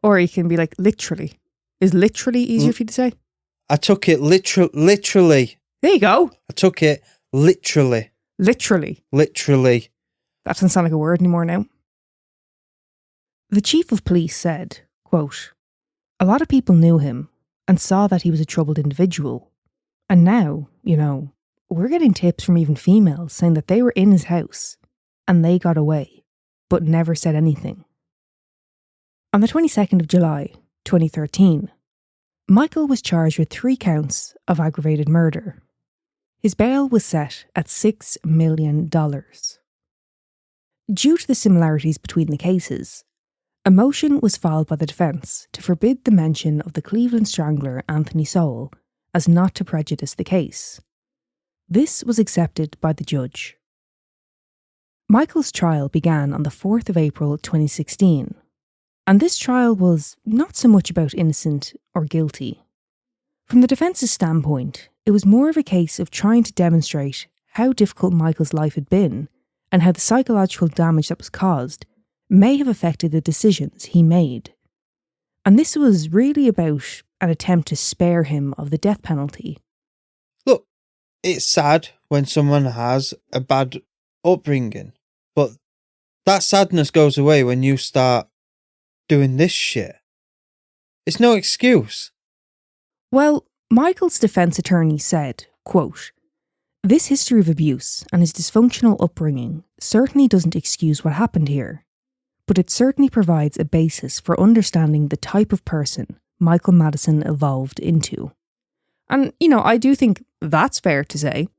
Or you can be like, literally. Is literally easier for you to say? I took it literally. There you go. I took it literally. Literally. Literally. That doesn't sound like a word anymore now. The chief of police said, quote, "A lot of people knew him and saw that he was a troubled individual. And now, we're getting tips from even females saying that they were in his house and they got away, but never said anything." On the 22nd of July, 2013, Michael was charged with 3 counts of aggravated murder. His bail was set at $6 million. Due to the similarities between the cases, a motion was filed by the defence to forbid the mention of the Cleveland Strangler Anthony Sowell as not to prejudice the case. This was accepted by the judge. Michael's trial began on the 4th of April 2016, and this trial was not so much about innocent or guilty. From the defence's standpoint, it was more of a case of trying to demonstrate how difficult Michael's life had been and how the psychological damage that was caused may have affected the decisions he made. And this was really about an attempt to spare him of the death penalty. Look, it's sad when someone has a bad upbringing, but that sadness goes away when you start doing this shit. It's no excuse. Well, Michael's defence attorney said, quote, "This history of abuse and his dysfunctional upbringing certainly doesn't excuse what happened here, but it certainly provides a basis for understanding the type of person Michael Madison evolved into." And, I do think that's fair to say.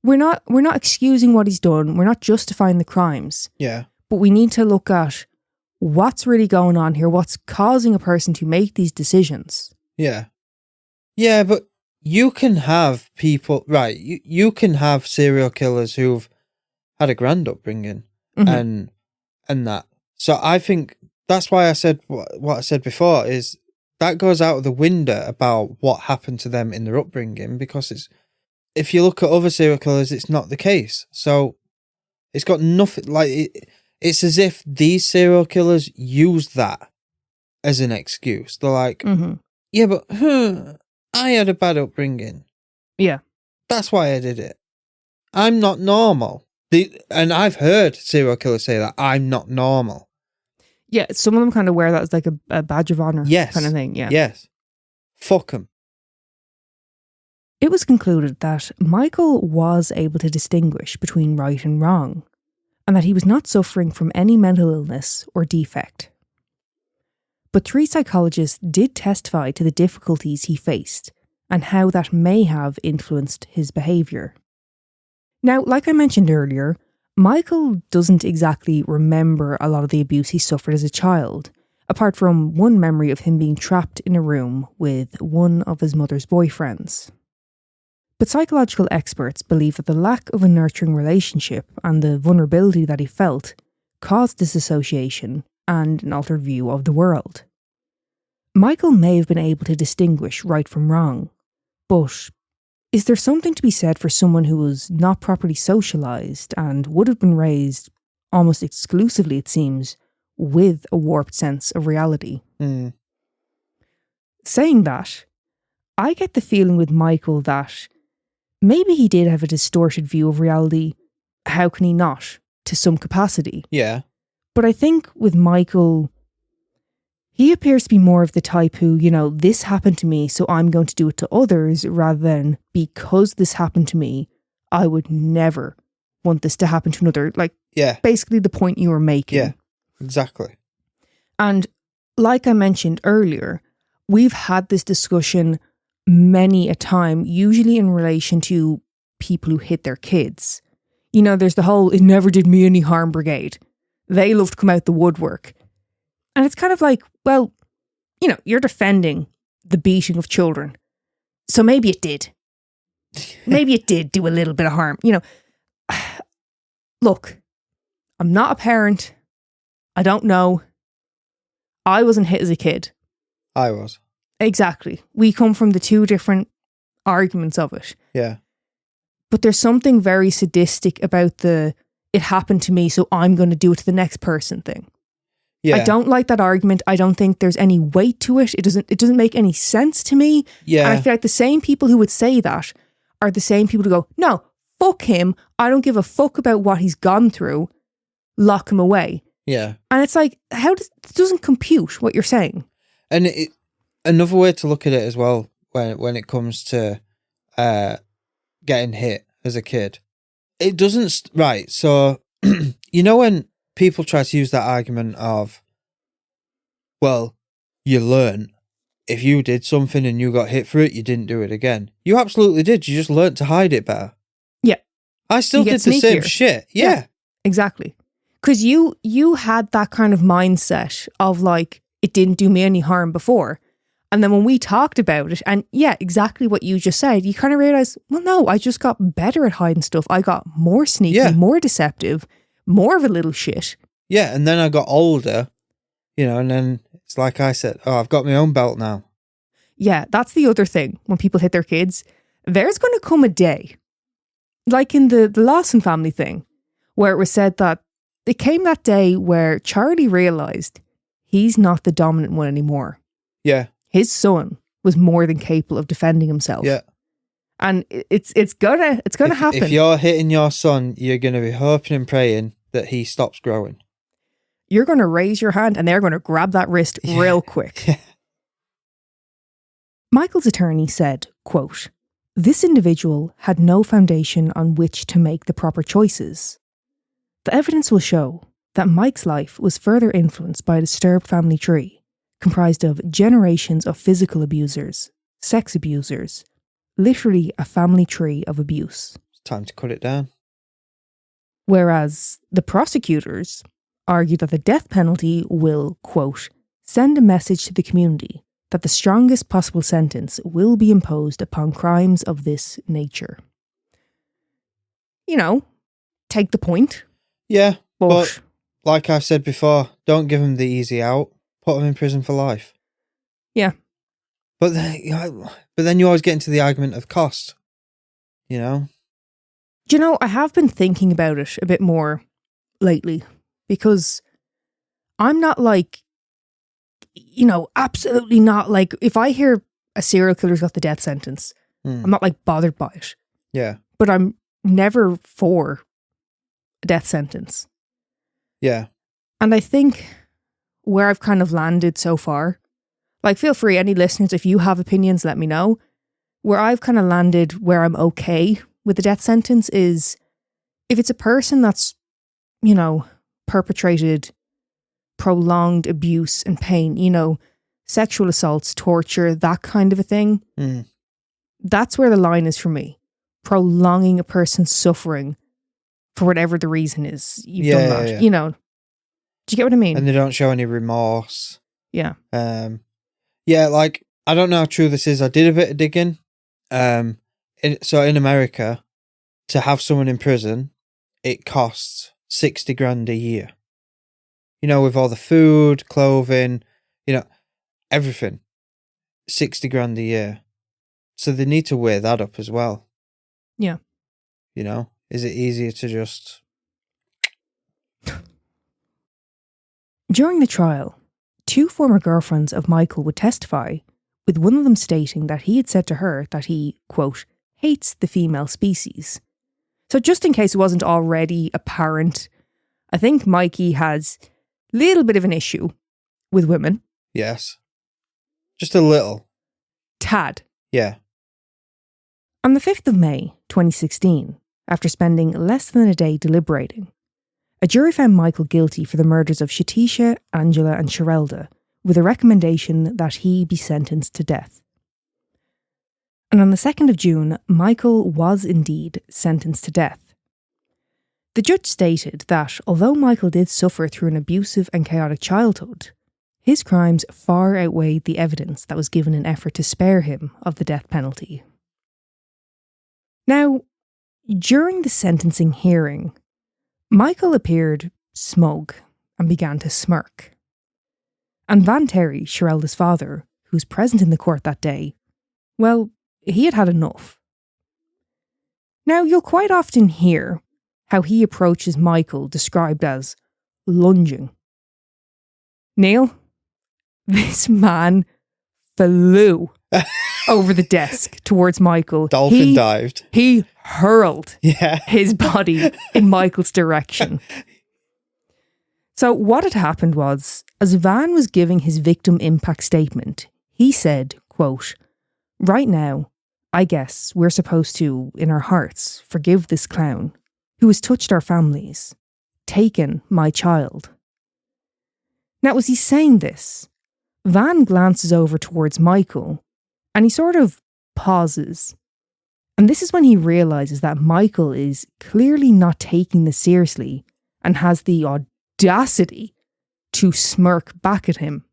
We're not excusing what he's done. We're not justifying the crimes. Yeah. But we need to look at what's really going on here, what's causing a person to make these decisions. Yeah. Yeah, but you can have people, right, you can have serial killers who've had a grand upbringing and that. So I think that's why I said what I said before is that goes out of the window about what happened to them in their upbringing, because if you look at other serial killers, it's not the case. So it's got nothing, it's as if these serial killers use that as an excuse. They're like, yeah, but I had a bad upbringing. Yeah. That's why I did it. I'm not normal. And I've heard serial killers say that, I'm not normal. Yeah, some of them kind of wear that as like a badge of honour kind of thing. Yeah. Yes. Fuck them. It was concluded that Michael was able to distinguish between right and wrong, and that he was not suffering from any mental illness or defect. But 3 psychologists did testify to the difficulties he faced and how that may have influenced his behaviour. Now, like I mentioned earlier, Michael doesn't exactly remember a lot of the abuse he suffered as a child, apart from one memory of him being trapped in a room with one of his mother's boyfriends. But psychological experts believe that the lack of a nurturing relationship and the vulnerability that he felt caused disassociation and an altered view of the world. Michael may have been able to distinguish right from wrong, but is there something to be said for someone who was not properly socialised and would have been raised, almost exclusively it seems, with a warped sense of reality? Saying that, I get the feeling with Michael that maybe he did have a distorted view of reality. How can he not? To some capacity. Yeah. But I think with Michael, he appears to be more of the type who, this happened to me, so I'm going to do it to others, rather than because this happened to me, I would never want this to happen to another. Basically the point you were making. Yeah, exactly. And like I mentioned earlier, we've had this discussion many a time, usually in relation to people who hit their kids. There's the whole "it never did me any harm" brigade. They love to come out the woodwork. And it's kind of like, well, you're defending the beating of children. So maybe it did. Maybe it did do a little bit of harm. Look, I'm not a parent. I don't know. I wasn't hit as a kid. I was. Exactly. We come from the 2 different arguments of it. Yeah. But there's something very sadistic about it happened to me, so I'm going to do it to the next person thing. Yeah. I don't like that argument. I don't think there's any weight to it. It doesn't make any sense to me. Yeah. And I feel like the same people who would say that are the same people who go, no, fuck him. I don't give a fuck about what he's gone through. Lock him away. Yeah. And it's like, it doesn't compute what you're saying. And another way to look at it as well, when it comes to getting hit as a kid, it doesn't, right, so, when people try to use that argument of, well, you learn. If you did something and you got hit for it, you didn't do it again. You absolutely did. You just learned to hide it better. Yeah. I still did the same shit. Yeah. Exactly. Because you had that kind of mindset of it didn't do me any harm before. And then when we talked about it, and yeah, exactly what you just said, you kind of realize, well, no, I just got better at hiding stuff. I got more sneaky, more deceptive, more of a little shit. Yeah, and then I got older, and then it's like I said, oh, I've got my own belt now. Yeah, that's the other thing. When people hit their kids, there's going to come a day, like in the Lawson family thing, where it was said that it came that day where Charlie realised he's not the dominant one anymore. Yeah. His son was more than capable of defending himself. Yeah. And it's gonna happen. If you're hitting your son, you're gonna be hoping and praying that he stops growing. You're gonna raise your hand and they're gonna grab that wrist real quick. Yeah. Michael's attorney said, quote, "This individual had no foundation on which to make the proper choices. The evidence will show that Mike's life was further influenced by a disturbed family tree, comprised of generations of physical abusers, sex abusers, literally a family tree of abuse." It's time to cut it down. Whereas the prosecutors argue that the death penalty will, quote, "send a message to the community that the strongest possible sentence will be imposed upon crimes of this nature." Take the point. Yeah, but like I've said before, don't give him the easy out. Put him in prison for life. Yeah. But then you always get into the argument of cost, Do you know, I have been thinking about it a bit more lately, because I'm not absolutely not if I hear a serial killer's got the death sentence, I'm not bothered by it. Yeah. But I'm never for a death sentence. Yeah. And I think where I've kind of landed so far, feel free, any listeners, if you have opinions, let me know. Where I've kind of landed where I'm okay with the death sentence is if it's a person that's, perpetrated prolonged abuse and pain, sexual assaults, torture, that kind of a thing. That's where the line is for me. Prolonging a person's suffering for whatever the reason is you've done that. Yeah. Do you get what I mean? And they don't show any remorse. Yeah. Yeah, like, I don't know how true this is. I did a bit of digging. So in America, to have someone in prison, it costs 60 grand a year. With all the food, clothing, everything. 60 grand a year. So they need to weigh that up as well. Yeah. Is it easier to just... During the trial, 2 former girlfriends of Michael would testify, with one of them stating that he had said to her that he, quote, hates the female species. So just in case it wasn't already apparent, I think Mikey has a little bit of an issue with women. Yes. Just a little. Tad. Yeah. On the 5th of May, 2016, after spending less than a day deliberating, a jury found Michael guilty for the murders of Shatisha, Angela and Sherelda, with a recommendation that he be sentenced to death. And on the 2nd of June, Michael was indeed sentenced to death. The judge stated that although Michael did suffer through an abusive and chaotic childhood, his crimes far outweighed the evidence that was given in effort to spare him of the death penalty. Now, during the sentencing hearing, Michael appeared smug and began to smirk. And Van Terry, Sherelda's father, who was present in the court that day, well, he had had enough. Now, you'll quite often hear how he approaches Michael described as lunging. Neil, this man flew over the desk towards Michael. Dolphin dived. He hurled Yeah. his body in Michael's direction. So what had happened was, as Van was giving his victim impact statement, he said, quote, right now, I guess we're supposed to, in our hearts, forgive this clown who has touched our families, taken my child. Now, as he's saying this, Van glances over towards Michael and he sort of pauses. And this is when he realises that Michael is clearly not taking this seriously and has the audacity to smirk back at him.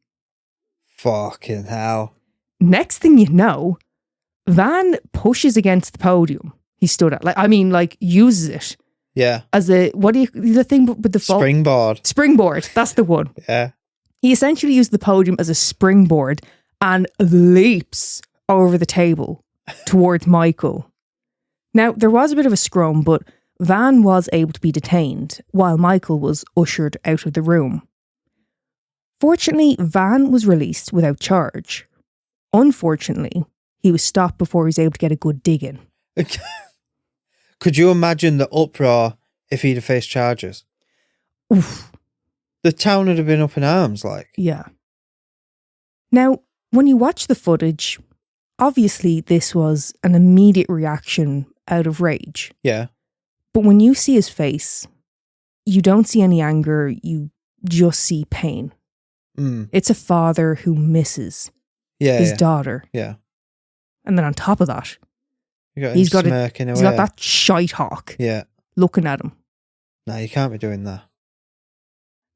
Fucking hell. Next thing you know, Van pushes against the podium he stood at. Uses it. Yeah. As the thing with the Springboard. Springboard, that's the one. Yeah. He essentially used the podium as a springboard and leaps over the table towards Michael. Now, there was a bit of a scrum, but Van was able to be detained while Michael was ushered out of the room. Fortunately, Van was released without charge. Unfortunately, he was stopped before he was able to get a good dig in. Could you imagine the uproar if he'd have faced charges? Oof. The town would have been up in arms, like. Yeah. Now, when you watch the footage, obviously this was an immediate reaction out of rage. Yeah. But when you see his face, you don't see any anger, you just see pain. It's a father who misses his daughter. Yeah. And then on top of that, he's got that shite hawk looking at him. No, you can't be doing that.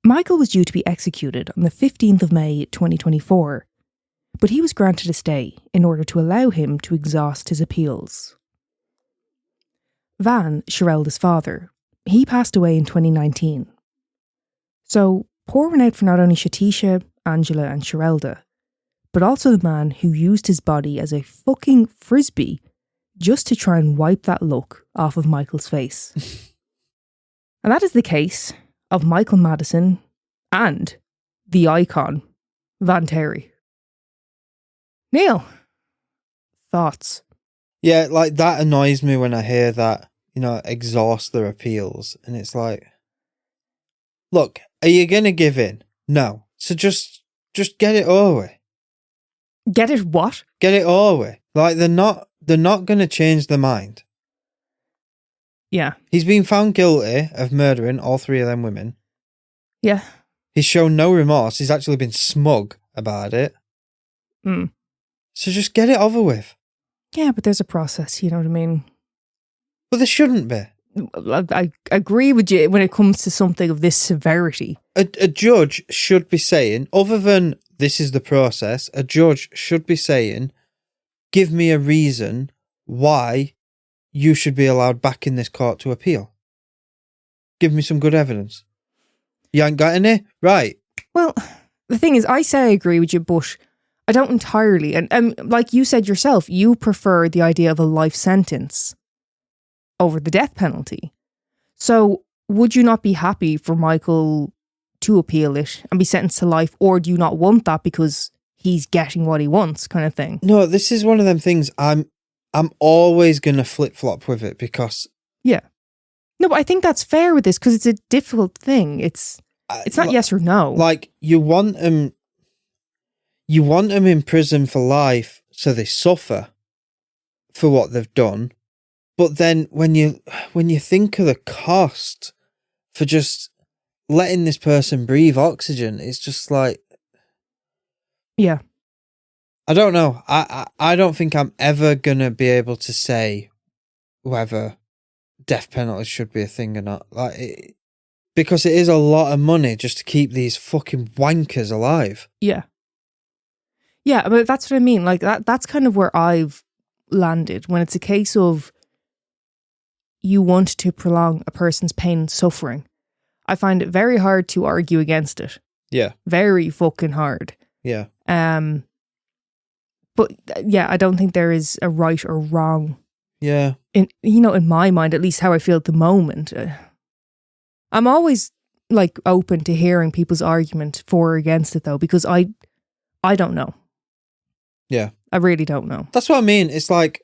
Michael was due to be executed on the 15th of May 2024, but he was granted a stay in order to allow him to exhaust his appeals. Van, Sherelda's father, he passed away in 2019. So, pouring out for not only Shatisha, Angela and Sherelda, but also the man who used his body as a fucking frisbee just to try and wipe that look off of Michael's face. And that is the case of Michael Madison and the icon, Van Terry. Neil, thoughts? Yeah, like that annoys me when I hear that, exhaust their appeals. And it's like, look, are you going to give in? No. So just get it over with. Get it what? Get it over with. Like they're not going to change their mind. Yeah. He's been found guilty of murdering all 3 of them women. Yeah. He's shown no remorse. He's actually been smug about it. Mm. So just get it over with. Yeah, but there's a process, you know what I mean? But there shouldn't be. I agree with you when it comes to something of this severity. A judge should be saying, other than this is the process, a judge should be saying, give me a reason why you should be allowed back in this court to appeal. Give me some good evidence. You ain't got any? Right. Well, the thing is, I say I agree with you, but I don't entirely. And like you said yourself, you prefer the idea of a life sentence over the death penalty. So would you not be happy for Michael to appeal it and be sentenced to life, or do you not want that because he's getting what he wants, kind of thing? No, this is one of them things I'm always going to flip-flop with it because... Yeah. No, but I think that's fair with this because it's a difficult thing. It's not yes or no. Like, you want them in prison for life so they suffer for what they've done. But then when you think of the cost for just letting this person breathe oxygen, it's just like... Yeah. I don't know. I don't think I'm ever going to be able to say whether death penalty should be a thing or not. Because it is a lot of money just to keep these fucking wankers alive. Yeah. Yeah, but that's what I mean. Like that's kind of where I've landed when it's a case of you want to prolong a person's pain and suffering. I find it very hard to argue against it. Yeah. Very fucking hard. Yeah. But yeah, I don't think there is a right or wrong. Yeah. In my mind, at least how I feel at the moment. I'm always like open to hearing people's argument for or against it though, because I don't know. Yeah. I really don't know. That's what I mean. It's like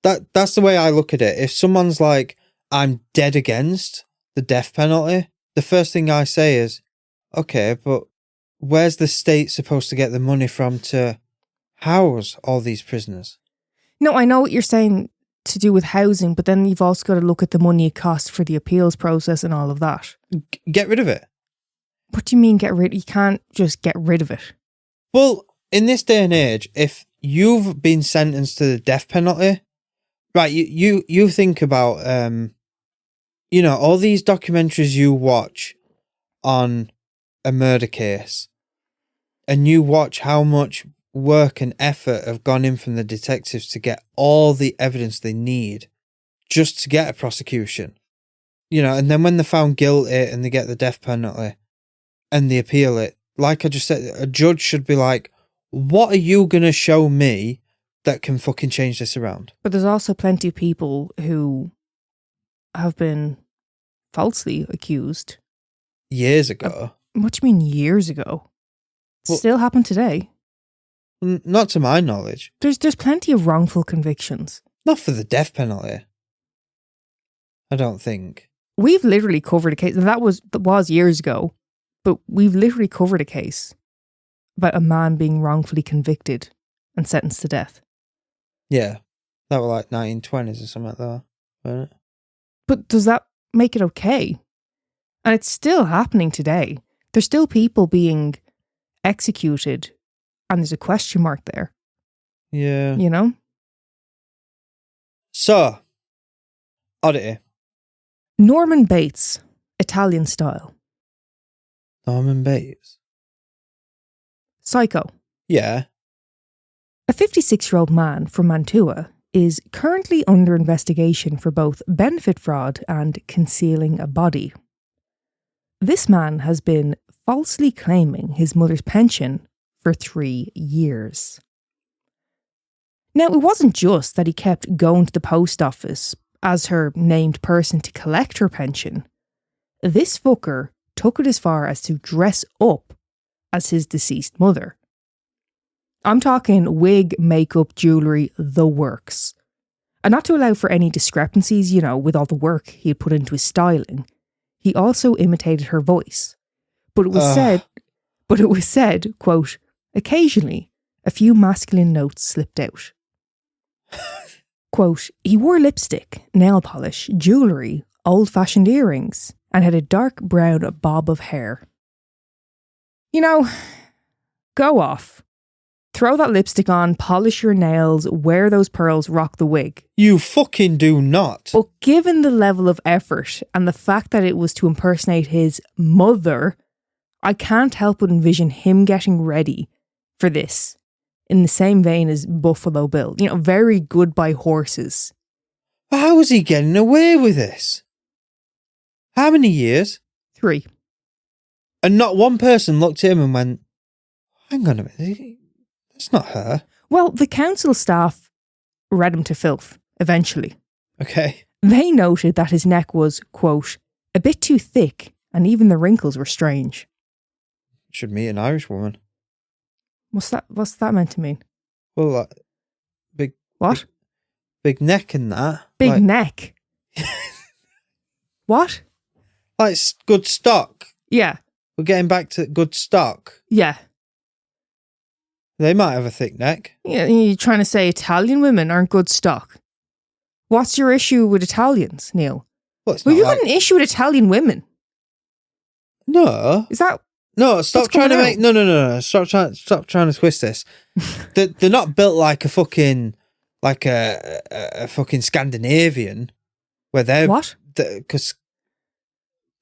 that's the way I look at it. If someone's like, I'm dead against the death penalty, the first thing I say is, okay, but where's the state supposed to get the money from to house all these prisoners? No, I know what you're saying to do with housing, but then you've also got to look at the money it costs for the appeals process and all of that. Get rid of it. What do you mean get rid? You can't just get rid of it. Well, in this day and age, if you've been sentenced to the death penalty, right, you think about, all these documentaries you watch on a murder case, and you watch how much work and effort have gone in from the detectives to get all the evidence they need just to get a prosecution. And then when they're found guilty and they get the death penalty and they appeal it, like I just said, a judge should be like, what are you going to show me that can fucking change this around? But there's also plenty of people who have been falsely accused. Years ago. What do you mean years ago? Well, still happen today. Not to my knowledge. There's plenty of wrongful convictions. Not for the death penalty. I don't think. We've literally covered a case, and that was years ago, but we've literally covered a case about a man being wrongfully convicted and sentenced to death. Yeah. That was like 1920s or something like that, wasn't it? But does that make it okay? And it's still happening today. There's still people being executed, and there's a question mark there. Yeah. So, oddity. Norman Bates, Italian style. Norman Bates? Psycho. Yeah. A 56-year-old man from Mantua is currently under investigation for both benefit fraud and concealing a body. This man has been falsely claiming his mother's pension for 3 years. Now, it wasn't just that he kept going to the post office as her named person to collect her pension. This fucker took it as far as to dress up as his deceased mother. I'm talking wig, makeup, jewellery, the works. And not to allow for any discrepancies, with all the work he had put into his styling, he also imitated her voice. But it was said, quote, occasionally, a few masculine notes slipped out. Quote, he wore lipstick, nail polish, jewellery, old-fashioned earrings, and had a dark brown bob of hair. You know, go off. Throw that lipstick on, polish your nails, wear those pearls, rock the wig. You fucking do not. But given the level of effort and the fact that it was to impersonate his mother, I can't help but envision him getting ready for this in the same vein as Buffalo Bill. You know, very good by horses. How was he getting away with this? How many years? 3. And not one person looked at him and went, hang on a minute, that's not her. Well, the council staff read him to filth, eventually. Okay. They noted that his neck was, quote, a bit too thick and even the wrinkles were strange. Should meet an Irish woman. What's that meant to mean? Well, big... What? Big neck and that. Big neck? What? Like good stock. Yeah. We're getting back to good stock. Yeah. They might have a thick neck. Yeah, you're trying to say Italian women aren't good stock. What's your issue with Italians, Neil? Well, it's Well, not you've like... got an issue with Italian women. No. Is that... No, stop What's trying to going make... on? No. Stop trying to twist this. They're not built like a fucking... Like a fucking Scandinavian. Where they're... What? Because...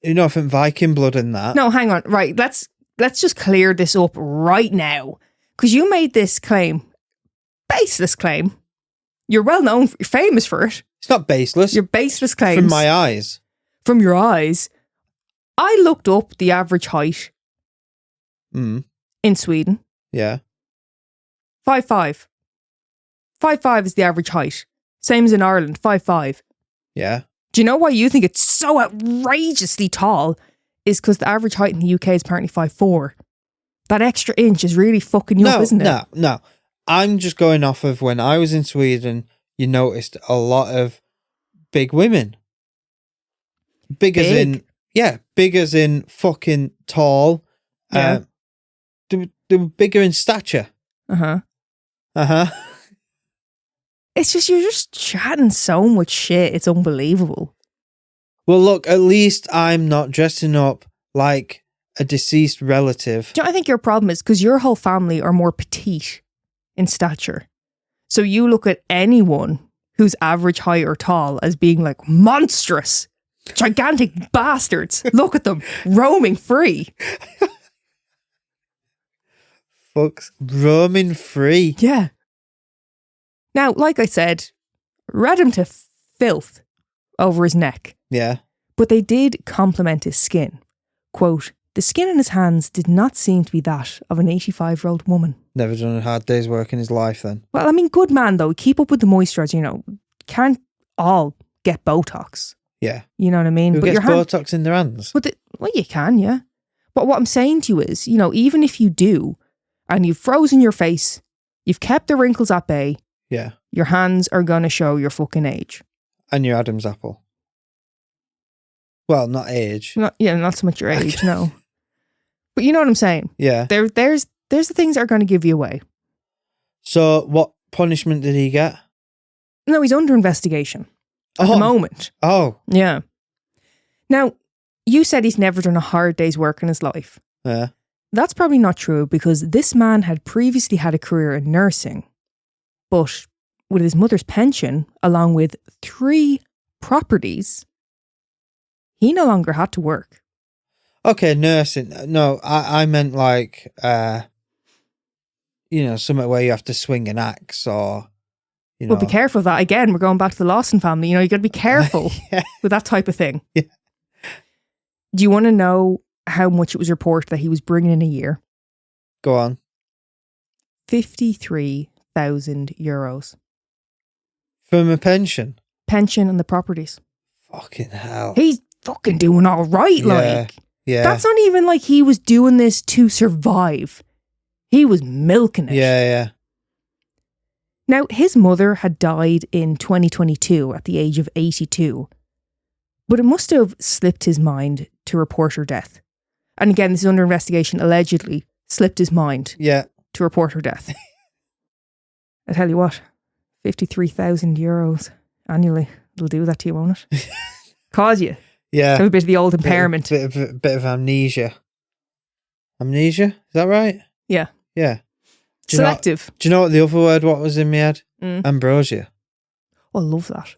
You know, I think Viking blood in that. No, hang on. Right, let's just clear this up right now. Because you made this claim. Baseless claim. You're well known, you're famous for it. It's not baseless. Your baseless claims. From my eyes. From your eyes. I looked up the average height in Sweden. Yeah. 5'5". 5'5" is the average height. Same as in Ireland, 5'5". Yeah. Do you know why you think it's so outrageously tall? Is because the average height in the UK is apparently 5'4". That extra inch is really fucking you up, isn't it? No. I'm just going off of when I was in Sweden, you noticed a lot of big women. Big as in... Yeah, big as in fucking tall. Yeah. They were bigger in stature. Uh-huh. Uh-huh. It's just, you're just chatting so much shit. It's unbelievable. Well, look, at least I'm not dressing up like a deceased relative. Do you know what I think your problem is? Because your whole family are more petite in stature. So you look at anyone who's average height or tall as being like monstrous, gigantic bastards. Look at them, roaming free. Fuck's roaming free. Yeah. Now, like I said, read him to filth over his neck. Yeah. But they did compliment his skin. Quote, the skin in his hands did not seem to be that of an 85-year-old woman. Never done a hard day's work in his life then. Well, I mean, good man though. Keep up with the moisturizer, you know. Can't all get Botox. Yeah. You know what I mean? Who but gets your hand, Botox in their hands? well, you can, yeah. But what I'm saying to you is, you know, even if you do, and you've frozen your face, you've kept the wrinkles at bay, Yeah. your hands are going to show your fucking age. And your Adam's apple. Well, not age. Not so much your age, no. But you know what I'm saying? Yeah. There's the things that are going to give you away. So what punishment did he get? No, he's under investigation at the moment. Oh. Yeah. Now, you said he's never done a hard day's work in his life. Yeah. That's probably not true because this man had previously had a career in nursing. But with his mother's pension, along with 3 properties, he no longer had to work. Okay, nursing. No, I meant like, somewhere where you have to swing an axe or, Well, be careful of that. Again, we're going back to the Lawson family. You know, you got to be careful Yeah. with that type of thing. Yeah. Do you want to know how much it was reported that he was bringing in a year? Go on. 53,000 euros. From a pension? Pension and the properties. Fucking hell. He's fucking doing all right, Yeah. like. Yeah. That's not even like he was doing this to survive. He was milking it. Yeah. Now, his mother had died in 2022 at the age of 82, but it must have slipped his mind to report her death. And again, this is under investigation, allegedly slipped his mind Yeah. to report her death. I tell you what, 53,000 euros annually. It'll do that to you, won't it? Cause you. Yeah. Have a bit of the old impairment. Bit of amnesia. Amnesia? Is that right? Yeah. Yeah. Selective. Do you know what the other word what was in my head? Ambrosia. Oh, I love that.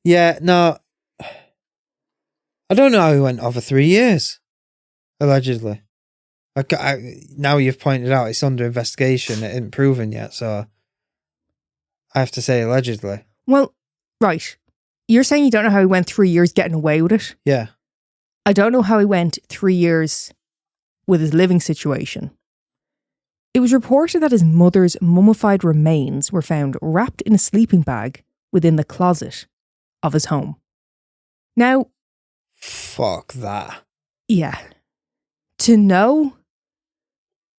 Yeah, no. I don't know how he went over 3 years, allegedly. Now you've pointed out it's under investigation. It isn't proven yet, so I have to say allegedly. Well, right. You're saying you don't know how he went 3 years getting away with it? Yeah. I don't know how he went 3 years with his living situation. It was reported that his mother's mummified remains were found wrapped in a sleeping bag within the closet of his home. Now, fuck that. Yeah. To know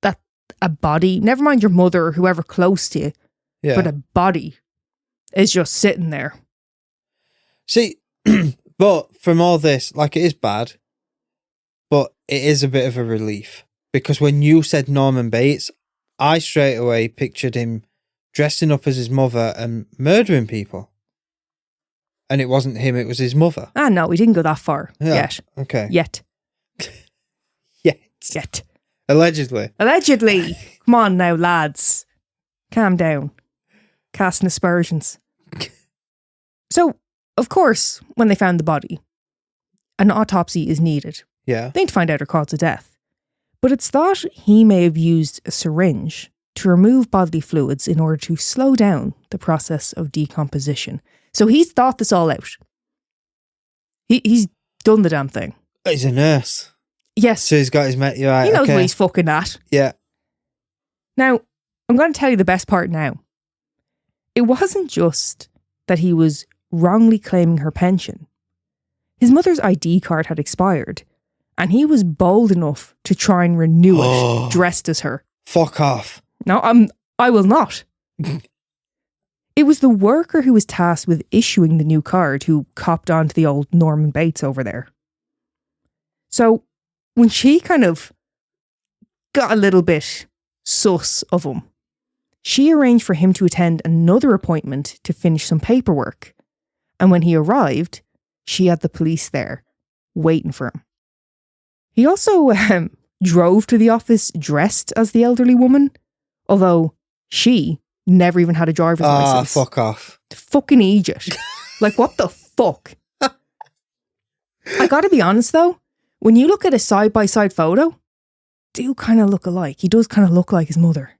that a body, never mind your mother or whoever close to you, but a body is just sitting there. See, but from all this, like, it is bad, but it is a bit of a relief. Because when you said Norman Bates, I straight away pictured him dressing up as his mother and murdering people. And it wasn't him, it was his mother. Ah, no, we didn't go that far yet. Okay. Yet. Yet. Allegedly. Allegedly. Come on now, lads. Calm down. Casting aspersions. So, of course, when they found the body, an autopsy is needed. Yeah. They need to find out her cause of death. But it's thought he may have used a syringe to remove bodily fluids in order to slow down the process of decomposition. So he's thought this all out. He's done the damn thing. He's a nurse. Yes. So he's got his mate. Right, he knows what he's fucking at. Yeah. Now, I'm going to tell you the best part now. It wasn't just that he was wrongly claiming her pension. His mother's ID card had expired, and he was bold enough to try and renew it, dressed as her. Fuck off. No, I will not. It was the worker who was tasked with issuing the new card who copped onto the old Norman Bates over there. So, when she kind of got a little bit sus of him, she arranged for him to attend another appointment to finish some paperwork. And when he arrived, she had the police there, waiting for him. He also drove to the office dressed as the elderly woman, although she never even had a driver's license. Fuck off. Fucking Egypt. Like, what the fuck? I gotta be honest though, when you look at a side-by-side photo, they do kind of look alike. He does kind of look like his mother.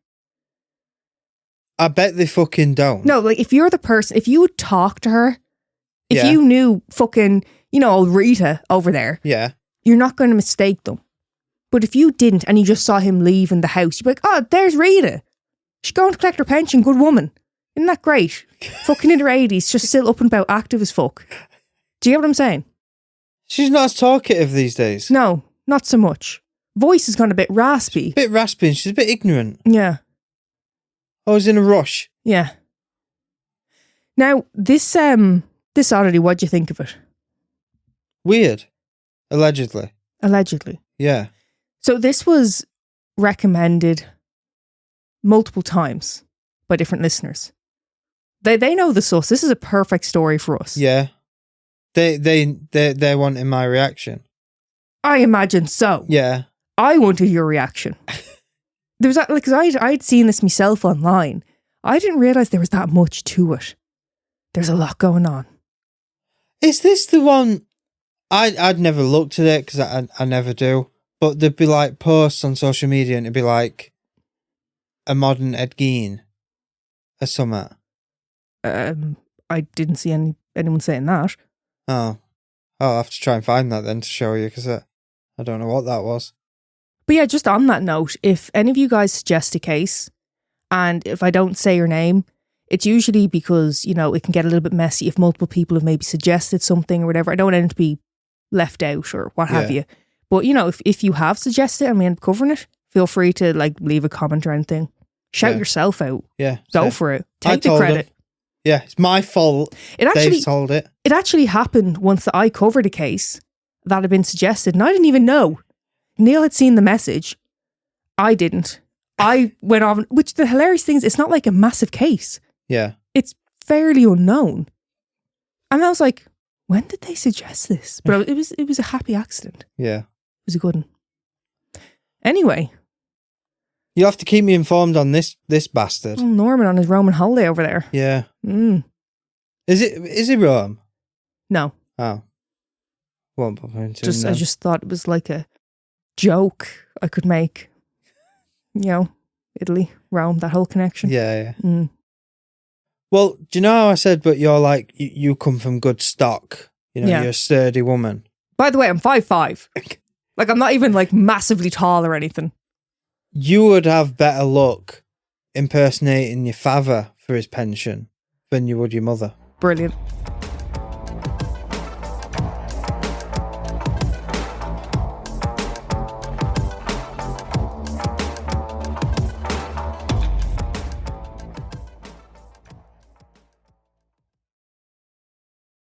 I bet they fucking don't. No, like, if you're the person, if you would talk to her, if you knew fucking, old Rita over there, you're not going to mistake them. But if you didn't and you just saw him leaving the house, you'd be like, oh, there's Rita. She's going to collect her pension, good woman. Isn't that great? Fucking in her 80s, just still up and about, active as fuck. Do you get what I'm saying? She's not as talkative these days. No, not so much. Voice has gone a bit raspy. She's a bit raspy and she's a bit ignorant. Yeah. I was in a rush. Yeah. Now, this oddity, what do you think of it? Weird. Allegedly. Allegedly. Yeah. So this was recommended multiple times by different listeners. They know the sauce. This is a perfect story for us. Yeah. They're wanting my reaction. I imagine so. Yeah. I wanted your reaction. There was that, like, because I'd seen this myself online. I didn't realise there was that much to it. There's a lot going on. Is this the one? I'd never looked at it because I never do. But there'd be like posts on social media and it'd be like a modern Ed Gein or something. I didn't see anyone saying that. Oh, I'll have to try and find that then to show you because I don't know what that was. But yeah, just on that note, if any of you guys suggest a case, and if I don't say your name, it's usually because, it can get a little bit messy if multiple people have maybe suggested something or whatever. I don't want anyone to be left out or what have you. But, if you have suggested and we end up covering it, feel free to leave a comment or anything. Shout yourself out. Yeah. Go for it. Take the credit. Them. Yeah, it's my fault. They've told it. It actually happened once that I covered a case that had been suggested and I didn't even know. Neil had seen the message. I didn't. I went on, which the hilarious thing is, it's not like a massive case. Yeah. It's fairly unknown. And I was like, when did they suggest this? But it was a happy accident. Yeah. It was a good one. Anyway. You have to keep me informed on this bastard. Oh, Norman on his Roman holiday over there. Yeah. Mm. Is it Rome? No. Oh. Won't pop into I just thought it was like a joke I could make. Italy, Rome, that whole connection. Yeah. Mm. Well, do you know how I said, but you're like, you come from good stock. You're a sturdy woman. By the way, I'm 5'5". Like, I'm not even like massively tall or anything. You would have better luck impersonating your father for his pension than you would your mother. Brilliant.